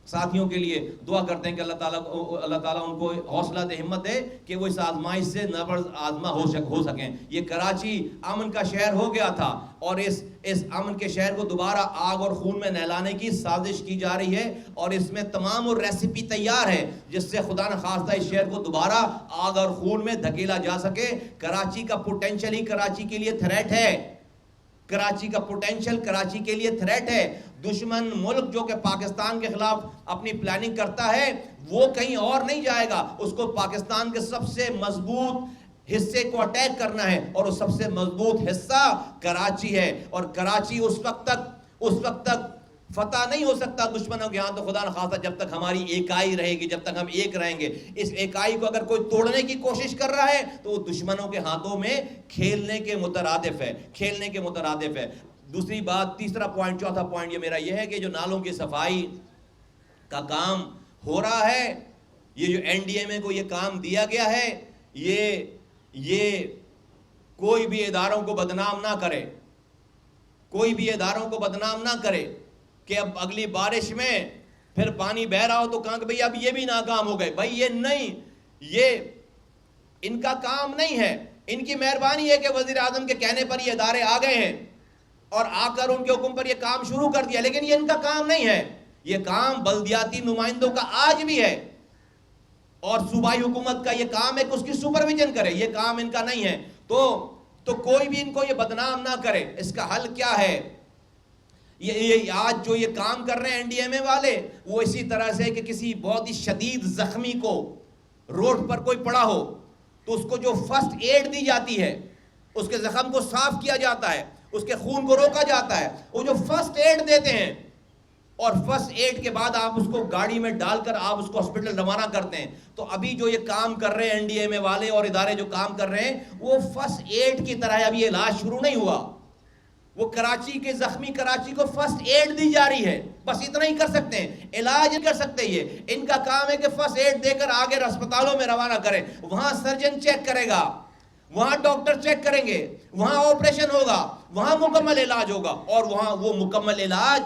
ساتھیوں کے لیے دعا کرتے ہیں کہ اللہ تعالیٰ ان کو حوصلہ دے، ہمت دے کہ وہ اس آزمائش سے نبرد آزما ہو سکیں۔ یہ کراچی امن کا شہر ہو گیا تھا، اور اس امن کے شہر کو دوبارہ آگ اور خون میں نہلانے کی سازش کی جا رہی ہے، اور اس میں تمام وہ ریسیپی تیار ہے جس سے خدا نخواستہ اس شہر کو دوبارہ آگ اور خون میں دھکیلا جا سکے۔ کراچی کا پوٹینشل ہی کراچی کے لیے تھریٹ ہے، کراچی کا پوٹینشل کراچی کے لیے تھریٹ ہے۔ دشمن ملک جو کہ پاکستان کے خلاف اپنی پلاننگ کرتا ہے، وہ کہیں اور نہیں جائے گا، اس کو پاکستان کے سب سے مضبوط حصے کو اٹیک کرنا ہے، اور وہ سب سے مضبوط حصہ کراچی ہے، اور کراچی اس وقت تک فتح نہیں ہو سکتا دشمنوں کے ہاں، تو خدا نخواستہ جب تک ہماری ایکائی رہے گی، جب تک ہم ایک رہیں گے، اس ایکائی کو اگر کوئی توڑنے کی کوشش کر رہا ہے تو وہ دشمنوں کے ہاتھوں میں کھیلنے کے مترادف ہے۔ دوسری بات، تیسرا پوائنٹ، چوتھا پوائنٹ یہ میرا یہ ہے کہ جو نالوں کی صفائی کا کام ہو رہا ہے، یہ جو NDMA کو یہ کام دیا گیا ہے، یہ کوئی بھی اداروں کو بدنام نہ کرے کہ اب اگلی بارش میں پھر پانی بہ رہا ہو تو کہاں کہ بھئی اب یہ بھی ناکام ہو گئے۔ بھئی یہ نہیں، یہ ان کا کام نہیں ہے۔ ان کی مہربانی ہے کہ وزیر اعظم کے کہنے پر یہ ادارے آ گئے ہیں اور آ کر ان کے حکم پر یہ کام شروع کر دیا، لیکن یہ ان کا کام نہیں ہے۔ یہ کام بلدیاتی نمائندوں کا آج بھی ہے، اور صوبائی حکومت کا یہ کام ہے کہ اس کی سپرویژن کرے، یہ کام ان کا نہیں ہے۔ تو کوئی بھی ان کو یہ بدنام نہ کرے۔ اس کا حل کیا ہے؟ یہ آج جو یہ کام کر رہے ہیں NDMA والے، وہ اسی طرح سے کہ کسی بہت ہی شدید زخمی کو روڈ پر کوئی پڑا ہو تو اس کو جو فرسٹ ایڈ دی جاتی ہے، اس کے زخم کو صاف کیا جاتا ہے، اس کے خون کو روکا جاتا ہے، وہ جو فرسٹ ایڈ دیتے ہیں، اور فرسٹ ایڈ کے بعد آپ اس کو گاڑی میں ڈال کر آپ اس کو ہاسپٹل روانہ کرتے ہیں۔ تو ابھی جو یہ کام کر رہے ہیں NDMA والے اور ادارے جو کام کر رہے ہیں، وہ فرسٹ ایڈ کی طرح ہے، ابھی یہ علاج شروع نہیں ہوا۔ وہ کراچی کے زخمی کراچی کو فرسٹ ایڈ دی جا رہی ہے، بس اتنا ہی کر سکتے ہیں، علاج نہیں کر سکتے۔ یہ ان کا کام ہے کہ فرسٹ ایڈ دے کر آگے ہسپتالوں میں روانہ کریں، وہاں سرجن چیک کرے گا، وہاں ڈاکٹر چیک کریں گے، وہاں آپریشن ہوگا، وہاں مکمل علاج ہوگا، اور وہاں وہ مکمل علاج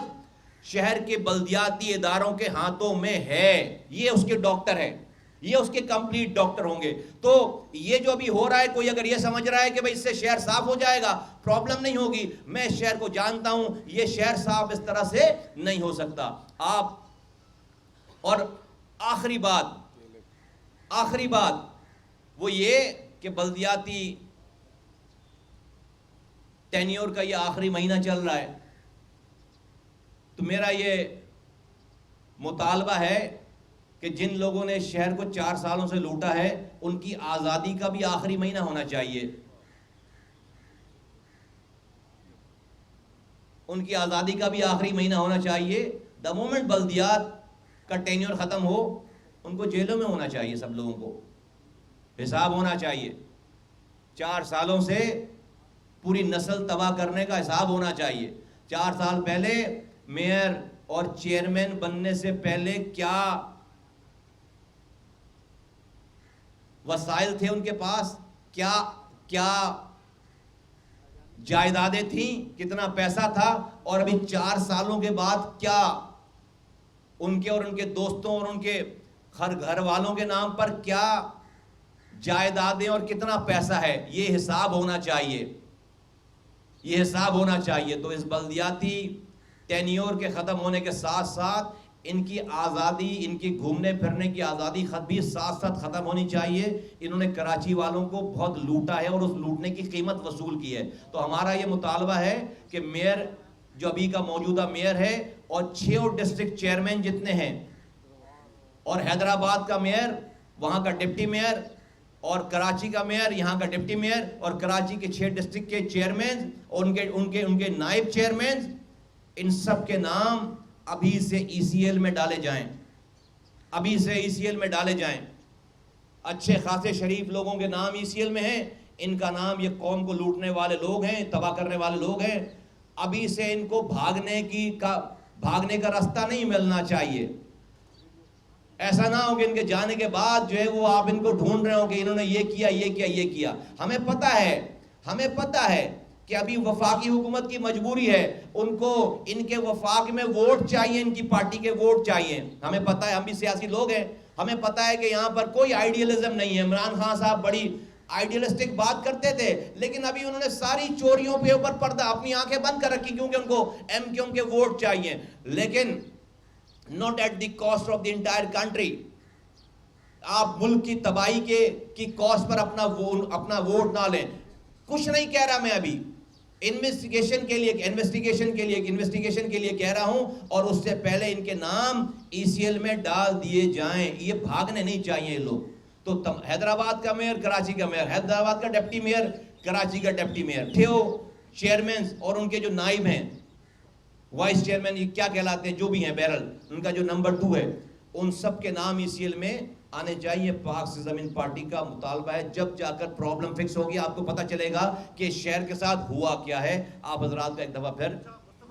شہر کے بلدیاتی اداروں کے ہاتھوں میں ہے۔ یہ اس کے ڈاکٹر ہے، یہ اس کے کمپلیٹ ڈاکٹر ہوں گے۔ تو یہ جو ابھی ہو رہا ہے، کوئی اگر یہ سمجھ رہا ہے کہ بھئی اس سے شہر صاف ہو جائے گا، پرابلم نہیں ہوگی، میں اس شہر کو جانتا ہوں، یہ شہر صاف اس طرح سے نہیں ہو سکتا۔ اور آخری بات وہ یہ کہ بلدیاتی ٹینیور کا یہ آخری مہینہ چل رہا ہے، تو میرا یہ مطالبہ ہے کہ جن لوگوں نے شہر کو 4 سالوں سے لوٹا ہے، ان کی آزادی کا بھی آخری مہینہ ہونا چاہیے، ان کی آزادی کا بھی آخری مہینہ ہونا چاہیے۔ دا مومنٹ بلدیات کا ٹینیور ختم ہو، ان کو جیلوں میں ہونا چاہیے، سب لوگوں کو حساب ہونا چاہیے۔ 4 سالوں سے پوری نسل تباہ کرنے کا حساب ہونا چاہیے. 4 سال پہلے میئر اور چیئرمین بننے سے پہلے کیا وسائل تھے ان کے پاس, کیا جائیدادیں تھیں, کتنا پیسہ تھا, اور ابھی 4 سالوں کے بعد کیا ان کے اور ان کے دوستوں اور ان کے گھر والوں کے نام پر کیا جائیدادیں اور کتنا پیسہ ہے. یہ حساب ہونا چاہیے, یہ حساب ہونا چاہیے. تو اس بلدیاتی ٹینیور کے ختم ہونے کے ساتھ ساتھ ان کی آزادی, ان کی گھومنے پھرنے کی آزادی خط بھی ساتھ ساتھ ختم ہونی چاہیے. انہوں نے کراچی والوں کو بہت لوٹا ہے اور اس لوٹنے کی قیمت وصول کی ہے. تو ہمارا یہ مطالبہ ہے کہ میئر جو ابھی کا موجودہ میئر ہے اور 6 ڈسٹرکٹ چیئرمین جتنے ہیں, اور حیدرآباد کا میئر, وہاں کا ڈپٹی میئر, اور کراچی کا میئر, یہاں کا ڈپٹی میئر, اور کراچی کے 6 ڈسٹرکٹ کے چیئرمین اور ان کے نائب چیئرمین, ان سب کے نام ابھی سے ECL میں ڈالے جائیں, ابھی سے ECL میں ڈالے جائیں. اچھے خاصے شریف لوگوں کے نام ECL میں ہیں, ان کا نام, یہ قوم کو لوٹنے والے لوگ ہیں, تباہ کرنے والے لوگ ہیں. ابھی سے ان کو بھاگنے کا راستہ نہیں ملنا چاہیے. ایسا نہ ہو کہ ان کے جانے کے بعد جو ہے وہ آپ ان کو ڈھونڈ رہے ہو کہ انہوں نے یہ کیا, یہ کیا, یہ کیا. ہمیں پتہ ہے کہ ابھی وفاقی حکومت کی مجبوری ہے, ان کو ان کے وفاق میں ووٹ چاہیے, ان کی پارٹی کے ووٹ چاہیے. ہمیں پتہ ہے, ہم بھی سیاسی لوگ ہیں, ہمیں پتہ ہے کہ یہاں پر کوئی آئیڈیلزم نہیں ہے. عمران خان صاحب بڑی آئیڈیلسٹک بات کرتے تھے, لیکن ابھی انہوں نے ساری چوریوں پہ اوپر پردہ, اپنی آنکھیں بند کر رکھی, کیونکہ ان کو MQ کے ووٹ چاہیے. لیکن not at the cost of the entire country. آپ ملک کی تباہی کی کاسٹ پر اپنا ووٹ نہ لیں. کچھ نہیں کہہ رہا میں, ابھی انویسٹیگیشن کے لیے کہہ رہا ہوں, اور اس سے پہلے ان کے نام ECL میں ڈال دیے جائیں. یہ بھاگنے نہیں چاہیے یہ لوگ. تو حیدرآباد کا میئر, کراچی کا میئر, حیدرآباد کا ڈپٹی میئر, کراچی کا ڈپٹی میئر, چیئرمین اور ان کے جو نائب ہیں, وائس چیئرمین, یہ کیا کہلاتے ہیں, جو بھی ہیں, بہرحال ان کا جو نمبر 2 ہے, ان سب کے نام ECL میں آنے چاہیے. پاک سے زمین پارٹی کا مطالبہ ہے. جب جا کر پرابلم فکس ہوگی آپ کو پتہ چلے گا کہ شہر کے ساتھ ہوا کیا ہے. آپ حضرات کا ایک دفعہ پھر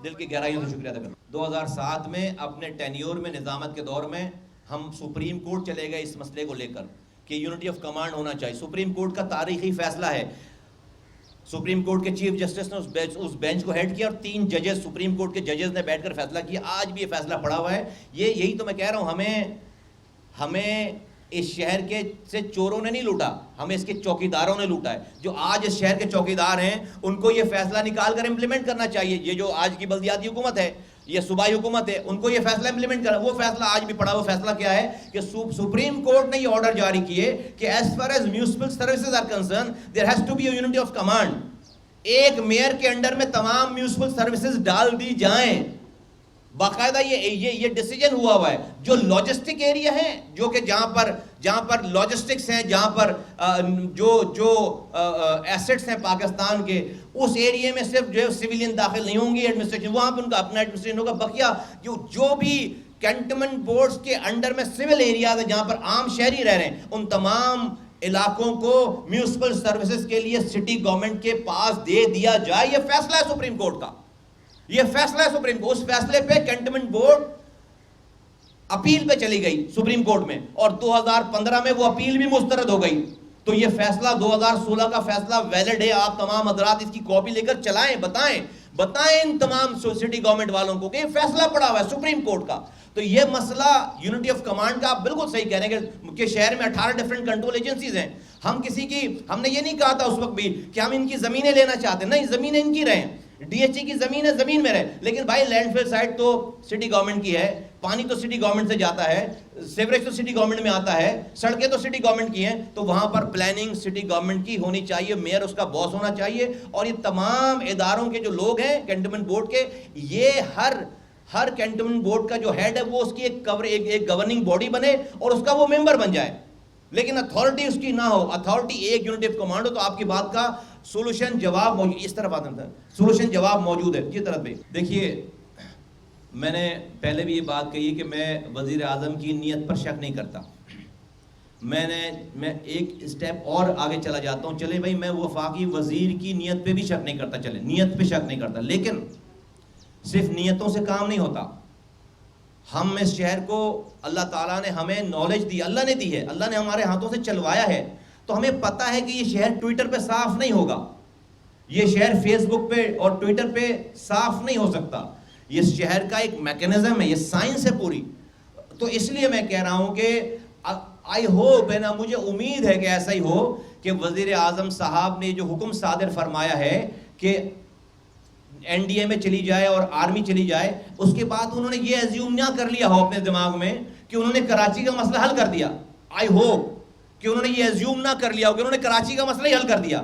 دل کی گہرائیوں سے شکریہ ادا کرتا ہوں. 2007 میں اپنے ٹینیور میں, نظامت کے دور میں, ہم سپریم کورٹ چلے گئے اس مسئلے کو لے کر کہ یونٹی آف کمانڈ ہونا چاہیے. سپریم کورٹ کا تاریخی فیصلہ ہے. سپریم کورٹ کے چیف جسٹس نے اس بینچ کو ہیڈ کیا, اور 3 ججز, سپریم کورٹ کے ججز نے بیٹھ کر فیصلہ کیا. آج بھی یہ فیصلہ پڑا ہوا ہے. یہی تو میں کہہ رہا ہوں, ہمیں اس شہر کے سے چوروں نے نہیں لوٹا, ہمیں اس کے چوکیداروں نے لوٹا ہے. جو آج اس شہر کے چوکیدار ہیں, ان کو یہ فیصلہ نکال کر امپلیمنٹ کرنا چاہیے. یہ جو آج کی بلدیاتی حکومت ہے, یہ صوبائی حکومت ہے, ان کو یہ فیصلہ امپلیمنٹ کرنا. وہ فیصلہ آج بھی پڑا. وہ فیصلہ کیا ہے کہ سپریم کورٹ نے یہ آرڈر جاری کیے کہ as far as municipal services are concern, there has to be a unity of command. ایک میئر کے انڈر میں تمام میونسپل سروسز ڈال دی جائیں. باقاعدہ یہ ڈیسیجن ہوا ہے. جو لاجسٹک ایریا ہیں, جو کہ جہاں پر لاجسٹکس ہیں, جہاں پر جو ایسٹس ہیں پاکستان کے, اس ایریا میں صرف جو ہے سویلین داخل نہیں ہوں گی, ایڈمنسٹریشن وہاں پہ ان کا اپنا ایڈمنسٹریشن ہوگا. بقیہ جو بھی کینٹونمنٹ بورڈز کے انڈر میں سول ایریاز ہیں جہاں پر عام شہری رہ رہے ہیں, ان تمام علاقوں کو میونسپل سروسز کے لیے سٹی گورنمنٹ کے پاس دے دیا جائے. یہ فیصلہ ہے سپریم کورٹ کا, یہ فیصلہ ہے سپریم کورٹ. اس فیصلے پہ کینٹونمنٹ بورڈ اپیل پہ چلی گئی سپریم کورٹ میں, اور 2015 میں وہ اپیل بھی مسترد ہو گئی. تو یہ فیصلہ 2016 کا فیصلہ ویلڈ ہے. آپ تمام حضرات اس کی کاپی لے کر چلائیں, بتائیں ان تمام سٹی گورنمنٹ والوں کو کہ یہ فیصلہ پڑا ہوا ہے سپریم کورٹ کا. تو یہ مسئلہ یونٹی آف کمانڈ کا آپ بالکل صحیح کہہ رہے ہیں کہ شہر میں 18 ڈیفرنٹ کنٹرول ایجنسیز ہیں. ہم نے یہ نہیں کہا تھا اس وقت بھی کہ ہم ان کی زمینیں لینا چاہتے ہیں, نہیں, زمینیں ان کی رہیں. DHE کی زمین ہے, زمین میں رہے, لیکن بھائی لینڈ فل سائٹ تو سٹی گورنمنٹ کی ہے, پانی تو سٹی گورنمنٹ سے جاتا ہے, سیوریج تو سٹی گورنمنٹ میں آتا ہے, سڑکیں تو سٹی گورنمنٹ کی ہیں. تو وہاں پر پلاننگ سٹی گورنمنٹ کی ہونی چاہیے, میئر اس کا باس ہونا چاہیے. اور یہ تمام اداروں کے جو لوگ ہیں کینٹونمنٹ بورڈ کے, یہ ہر کینٹونمنٹ بورڈ کا جو ہیڈ ہے وہ اس کی ایک گورننگ باڈی بنے اور اس کا وہ ممبر بن جائے, لیکن اتھارٹی اس کی نہ ہو. اتھارٹی ایک یونٹی آف کمانڈ ہو. تو آپ کی بات کا سولوشن جواب موجود, اس طرف آتا ہے, سولوشن جواب موجود ہے. یہ طرف بھی دیکھیے, میں نے پہلے بھی یہ بات کہی کہ میں وزیر اعظم کی نیت پر شک نہیں کرتا. میں ایک اسٹیپ اور آگے چلا جاتا ہوں. چلے بھائی میں وفاقی وزیر کی نیت پہ بھی شک نہیں کرتا, چلے نیت پہ شک نہیں کرتا, لیکن صرف نیتوں سے کام نہیں ہوتا. ہم اس شہر کو اللہ تعالیٰ نے ہمیں نالج دی, اللہ نے دی ہے, اللہ نے ہمارے ہاتھوں سے چلوایا ہے, تو ہمیں پتہ ہے کہ یہ شہر ٹویٹر پہ صاف نہیں ہوگا, یہ شہر فیس بک پہ اور ٹویٹر پہ صاف نہیں ہو سکتا. یہ شہر کا ایک میکینزم ہے, یہ سائنس ہے پوری. تو اس لیے میں کہہ رہا ہوں کہ آئی ہوپ ہے نا, مجھے امید ہے کہ ایسا ہی ہو کہ وزیر اعظم صاحب نے جو حکم صادر فرمایا ہے کہ این ڈی اے میں چلی جائے اور آرمی چلی جائے, اس کے بعد انہوں نے یہ ایزیوم نہ کر لیا ہو اپنے دماغ میں کہ انہوں نے کراچی کا مسئلہ حل کر دیا. آئی ہوپ کہ انہوں نے یہ ایزیوم نہ کر لیا ہو کہ انہوں نے کراچی کا مسئلہ ہی حل کر دیا,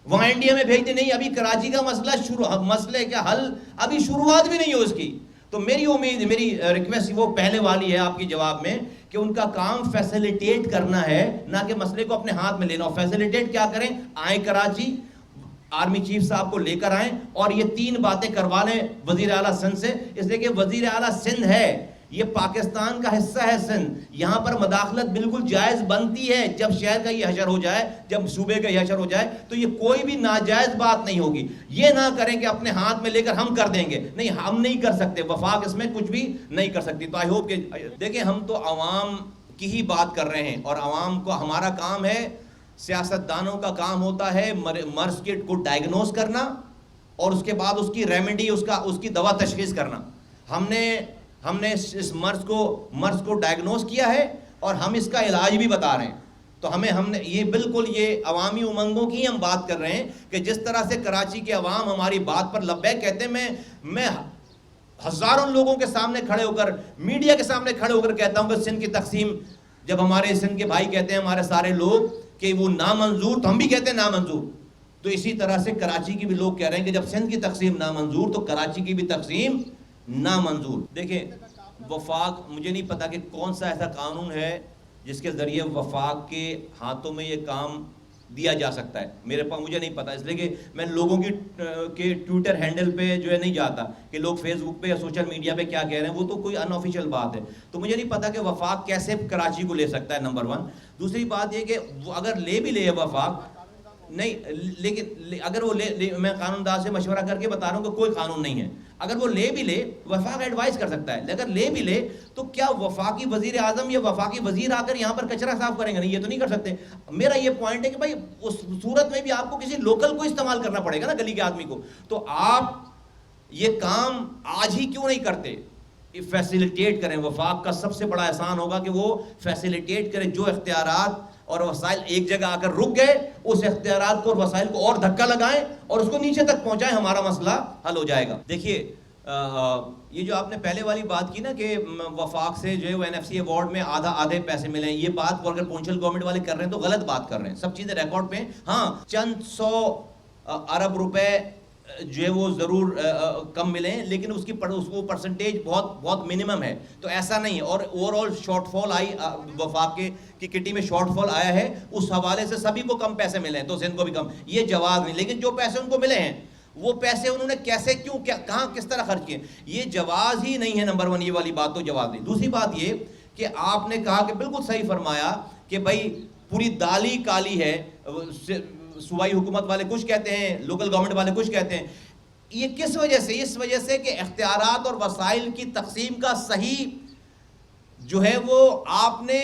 وہاں این ڈی اے میں بھیج دے. نہیں, ابھی کراچی کا مسئلے کا حل ابھی شروعات بھی نہیں ہو اس کی. تو میری امید, میری ریکویسٹ وہ پہلے والی ہے آپ کے جواب میں کہ ان کا کام فیسیلیٹیٹ کرنا ہے, نہ کہ مسئلے کو اپنے ہاتھ میں لینا. فیسیلیٹیٹ کیا کریں, آئیں کراچی, آرمی چیف صاحب کو لے کر آئیں اور یہ 3 باتیں کروا لیں وزیر اعلیٰ سندھ سے, اس لیے کہ وزیر اعلیٰ سندھ ہے, یہ پاکستان کا حصہ ہے سندھ, یہاں پر مداخلت بالکل جائز بنتی ہے. جب شہر کا یہ حشر ہو جائے, جب صوبے کا یہ حشر ہو جائے, تو یہ کوئی بھی ناجائز بات نہیں ہوگی. یہ نہ کریں کہ اپنے ہاتھ میں لے کر ہم کر دیں گے, نہیں, ہم نہیں کر سکتے, وفاق اس میں کچھ بھی نہیں کر سکتی. تو آئی ہوپ کہ دیکھیں, ہم تو عوام کی ہی بات کر رہے ہیں, اور عوام کو ہمارا کام ہے, سیاستدانوں کا کام ہوتا ہے مرض کو ڈائگنوز کرنا اور اس کے بعد اس کی ریمیڈی, اس کی دوا تشخیص کرنا. ہم نے اس مرض کو ڈائگنوز کیا ہے اور ہم اس کا علاج بھی بتا رہے ہیں. تو ہم نے یہ بالکل یہ عوامی امنگوں کی ہم بات کر رہے ہیں کہ جس طرح سے کراچی کے عوام ہماری بات پر لبیک کہتے ہیں. میں ہزاروں لوگوں کے سامنے کھڑے ہو کر, میڈیا کے سامنے کھڑے ہو کر کہتا ہوں کہ سندھ کی تقسیم, جب ہمارے سندھ کے بھائی کہتے ہیں ہمارے سارے لوگ کہ وہ نامنظور, تو ہم بھی کہتے ہیں نامنظور. تو اسی طرح سے کراچی کی بھی لوگ کہہ رہے ہیں کہ جب سندھ کی تقسیم نامنظور تو کراچی کی بھی تقسیم نامنظور. دیکھیں, وفاق, مجھے نہیں پتا کہ کون سا ایسا قانون ہے جس کے ذریعے وفاق کے ہاتھوں میں یہ کام دیا جا سکتا ہے. میرے پاس مجھے نہیں پتا, اس لیے کہ میں لوگوں کے ٹویٹر ہینڈل پہ جو ہے نہیں جاتا کہ لوگ فیس بک پہ یا سوشل میڈیا پہ کیا کہہ رہے ہیں, وہ تو کوئی ان آفیشیل بات ہے. تو مجھے نہیں پتا کہ وفاق کیسے کراچی کو لے سکتا ہے, نمبر 1. دوسری بات یہ کہ اگر لے بھی لے وفاق, نہیں, لیکن اگر وہ میں قانون داز سے مشورہ کر کے بتا رہا ہوں کہ کوئی قانون نہیں ہے, اگر وہ لے بھی لے, وفاق ایڈوائز کر سکتا ہے. اگر لے بھی لے تو کیا وفاقی وزیر اعظم یا وفاقی وزیر آ کر یہاں پر کچرا صاف کریں گے؟ نہیں, یہ تو نہیں کر سکتے. میرا یہ پوائنٹ ہے کہ بھائی اس صورت میں بھی آپ کو کسی لوکل کو استعمال کرنا پڑے گا نا, گلی کے آدمی کو. تو آپ یہ کام آج ہی کیوں نہیں کرتے, فیسیلیٹیٹ کریں. وفاق کا سب سے بڑا احسان ہوگا کہ وہ فیسیلیٹیٹ کریں. جو اختیارات اور وسائل ایک جگہ آ کر رک گئے, اس اختیارات کو اور وسائل کو اور دھکا لگائیں اور اس کو نیچے تک پہنچائیں, ہمارا مسئلہ حل ہو جائے گا. دیکھیے, یہ جو آپ نے پہلے والی بات کی نا کہ وفاق سے جو ہے وہ NFC ایوارڈ میں آدھے پیسے ملے ہیں, یہ بات کو اگر پونچھل گورنمنٹ والے کر رہے ہیں تو غلط بات کر رہے ہیں. سب چیزیں ریکارڈ پہ ہیں. ہاں, چند 100 ارب روپے جو ہے وہ ضرور کم ملے ہیں, لیکن اس کی وہ پرسنٹیج بہت منیمم ہے. تو ایسا نہیں ہے. اور اوور آل شارٹ فال آئی وفاق کی کٹی میں شارٹ فال آیا ہے, اس حوالے سے سبھی کو کم پیسے ملے ہیں, تو سندھ کو بھی کم. یہ جواز نہیں, لیکن جو پیسے ان کو ملے ہیں وہ پیسے انہوں نے کیسے, کیوں, کہاں, کس طرح خرچ کیے, یہ جواز ہی نہیں ہے. نمبر 1 یہ والی بات تو جواز نہیں. دوسری بات یہ کہ آپ نے کہا کہ بالکل صحیح فرمایا کہ بھائی پوری دالی کالی ہے. صوبائی حکومت والے کچھ کہتے ہیں, لوکل گورنمنٹ والے کچھ کہتے ہیں. یہ کس وجہ سے؟ اس وجہ سے کہ اختیارات اور وسائل کی تقسیم کا صحیح جو ہے وہ آپ نے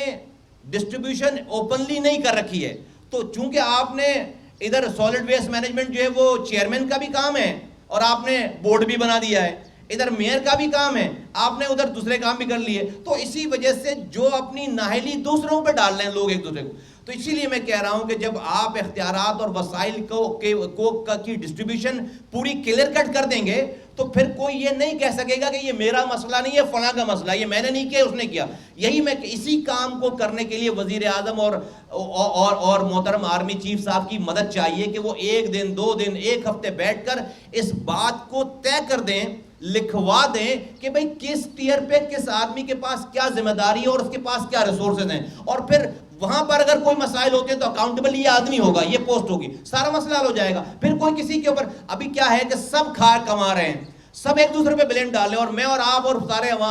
ڈسٹریبیوشن اوپنلی نہیں کر رکھی ہے. تو چونکہ آپ نے ادھر سالڈ ویسٹ مینجمنٹ جو ہے وہ چیئرمین کا بھی کام ہے اور آپ نے بورڈ بھی بنا دیا ہے, ادھر میئر کا بھی کام ہے, آپ نے ادھر دوسرے کام بھی کر لیے. تو اسی وجہ سے جو اپنی نااہلی دوسروں پہ ڈال رہے ہیں لوگ ایک دوسرے کو. تو اسی لیے میں کہہ رہا ہوں کہ جب آپ اختیارات اور وسائل کی ڈسٹریبیوشن پوری کلیئر کٹ کر دیں گے تو پھر کوئی یہ نہیں کہہ سکے گا کہ یہ میرا مسئلہ نہیں ہے, فلاں کا مسئلہ, یہ میں نے نہیں کیا, اس نے کیا. یہی میں اسی کام کو کرنے کے لیے وزیر اعظم اور محترم آرمی چیف صاحب کی مدد چاہیے کہ وہ 1 دن 2 دن 1 ہفتے بیٹھ کر اس بات کو طے کر دیں, لکھوا دیں کہ بھئی کس ٹیئر پہ کس آدمی کے پاس کیا ذمہ داری ہے اور اس کے پاس کیا ریسورسز ہیں, اور پھر وہاں پر اگر کوئی مسائل ہوتے ہیں تو اکاؤنٹیبل یہ آدمی ہوگا, یہ پوسٹ ہوگی, سارا مسئلہ حل ہو جائے گا. پھر کوئی کسی کے اوپر, ابھی کیا ہے کہ سب کھا کما رہے ہیں, سب ایک دوسرے پہ بلیم ڈالیں اور میں اور آپ اور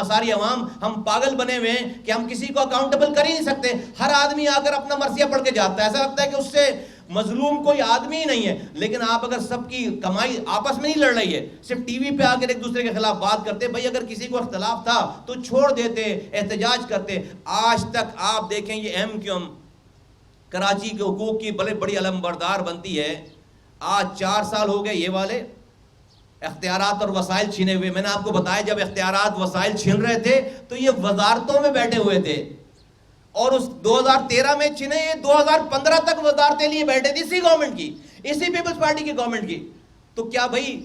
ساری عوام ہم پاگل بنے ہوئے ہیں کہ ہم کسی کو اکاؤنٹیبل کر ہی نہیں سکتے. ہر آدمی آ کر اپنا مرثیہ پڑھ کے جاتا ہے, ایسا لگتا ہے کہ اس سے مظلوم کوئی آدمی ہی نہیں ہے. لیکن آپ اگر سب کی کمائی آپس میں نہیں لڑ رہی ہے, صرف ٹی وی پہ آ کر ایک دوسرے کے خلاف بات کرتے, بھائی اگر کسی کو اختلاف تھا تو چھوڑ دیتے, احتجاج کرتے. آج تک آپ دیکھیں یہ ایم کیو ایم کراچی کے حقوق کی بڑی علم بردار بنتی ہے. آج 4 سال ہو گئے یہ والے اختیارات اور وسائل چھینے ہوئے. میں نے آپ کو بتایا جب اختیارات وسائل چھین رہے تھے تو یہ وزارتوں میں بیٹھے ہوئے تھے, اور اس 2013 میں چھینے, یہ 2015 تک وزارتیں لیے بیٹھے تھی اسی گورنمنٹ کی, اسی پیپلز پارٹی کی گورنمنٹ کی. تو کیا بھائی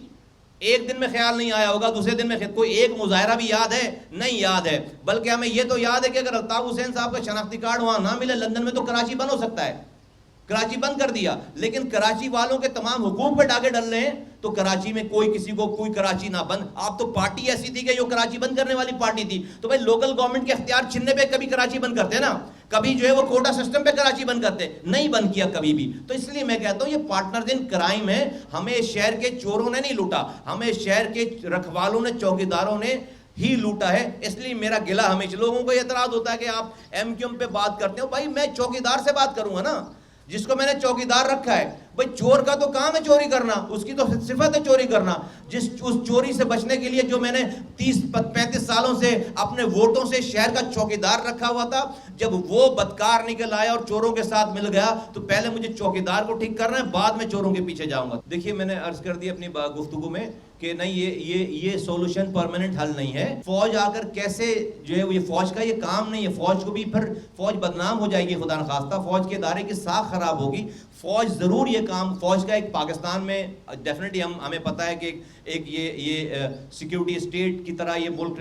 ایک دن میں خیال نہیں آیا ہوگا, دوسرے دن میں کوئی ایک مظاہرہ بھی یاد ہے؟ نہیں یاد ہے. بلکہ ہمیں یہ تو یاد ہے کہ اگر الطاف حسین صاحب کا شناختی کارڈ وہاں نہ ملے لندن میں تو کراچی بند ہو سکتا ہے. کراچی بند کر دیا, لیکن کراچی والوں کے تمام حقوق پہ ڈاکے ڈل رہے ہیں تو کراچی میں کوئی کسی کو کوئی کراچی نہ بند. آپ تو پارٹی ایسی تھی کہ جو کراچی بند کرنے والی پارٹی تھی, تو بھائی لوکل گورنمنٹ کے اختیار چھننے پہ کبھی کراچی بند کرتے نا, کبھی جو ہے وہ کوٹا سسٹم پہ کراچی بند کرتے, نہیں بند کیا کبھی بھی. تو اس لیے میں کہتا ہوں یہ پارٹنرز ان کرائم ہے. ہمیں شہر کے چوروں نے نہیں لوٹا, ہمیں شہر کے رکھوالوں نے, چوکیداروں نے ہی لوٹا ہے. اس لیے میرا گلہ ہمیشہ, لوگوں کو اعتراض ہوتا ہے کہ آپ ایم کیو ایم پہ بات کرتے ہو. بھائی میں چوکیدار سے بات کروں گا نا, جس کو میں نے چوکیدار رکھا ہے. بھائی چور کا تو کام ہے چوری کرنا, اس کی تو صفت ہے چوری کرنا. اس چوری سے بچنے کے لیے جو میں نے 30-35 سالوں سے اپنے ووٹوں سے شہر کا چوکیدار رکھا ہوا تھا, جب وہ بدکار نکل آیا اور چوروں کے ساتھ مل گیا تو پہلے مجھے چوکیدار کو ٹھیک کرنا ہے, بعد میں چوروں کے پیچھے جاؤں گا. دیکھیے میں نے عرض کر دی اپنی گفتگو میں کہ نہیں یہ سولوشن پرماننٹ حل نہیں ہے. فوج آ کر کیسے جو ہے یہ فوج کا یہ کام نہیں ہے. فوج کو بھی پھر فوج بدنام ہو جائے گی خدا نخواستہ, فوج کے ادارے کی ساکھ خراب ہوگی. فوج ضرور یہ کام, فوج کا ایک پاکستان میں ڈیفینیٹلی ہمیں پتہ ہے کہ ایک یہ سیکیورٹی اسٹیٹ کی طرح یہ ملک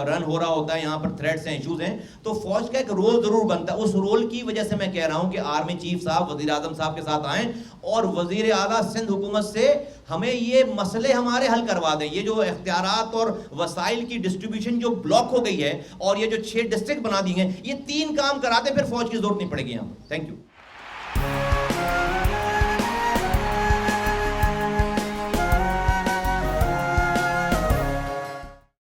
رن ہو رہا ہوتا ہے, یہاں پر تھریٹس ہیں, ایشوز ہیں, تو فوج کا ایک رول ضرور بنتا ہے. اس رول کی وجہ سے میں کہہ رہا ہوں کہ آرمی چیف صاحب وزیر اعظم صاحب کے ساتھ آئیں اور وزیر اعلیٰ سندھ حکومت سے ہمیں یہ مسئلے ہمارے حل کروا دیں. یہ جو اختیارات اور وسائل کی ڈسٹریبیوشن جو بلاک ہو گئی ہے اور یہ جو 6 ڈسٹرکٹ بنا دی ہیں, یہ 3 کام کرا دیں, پھر فوج کی ضرورت نہیں پڑے گی یہاں. Thank you.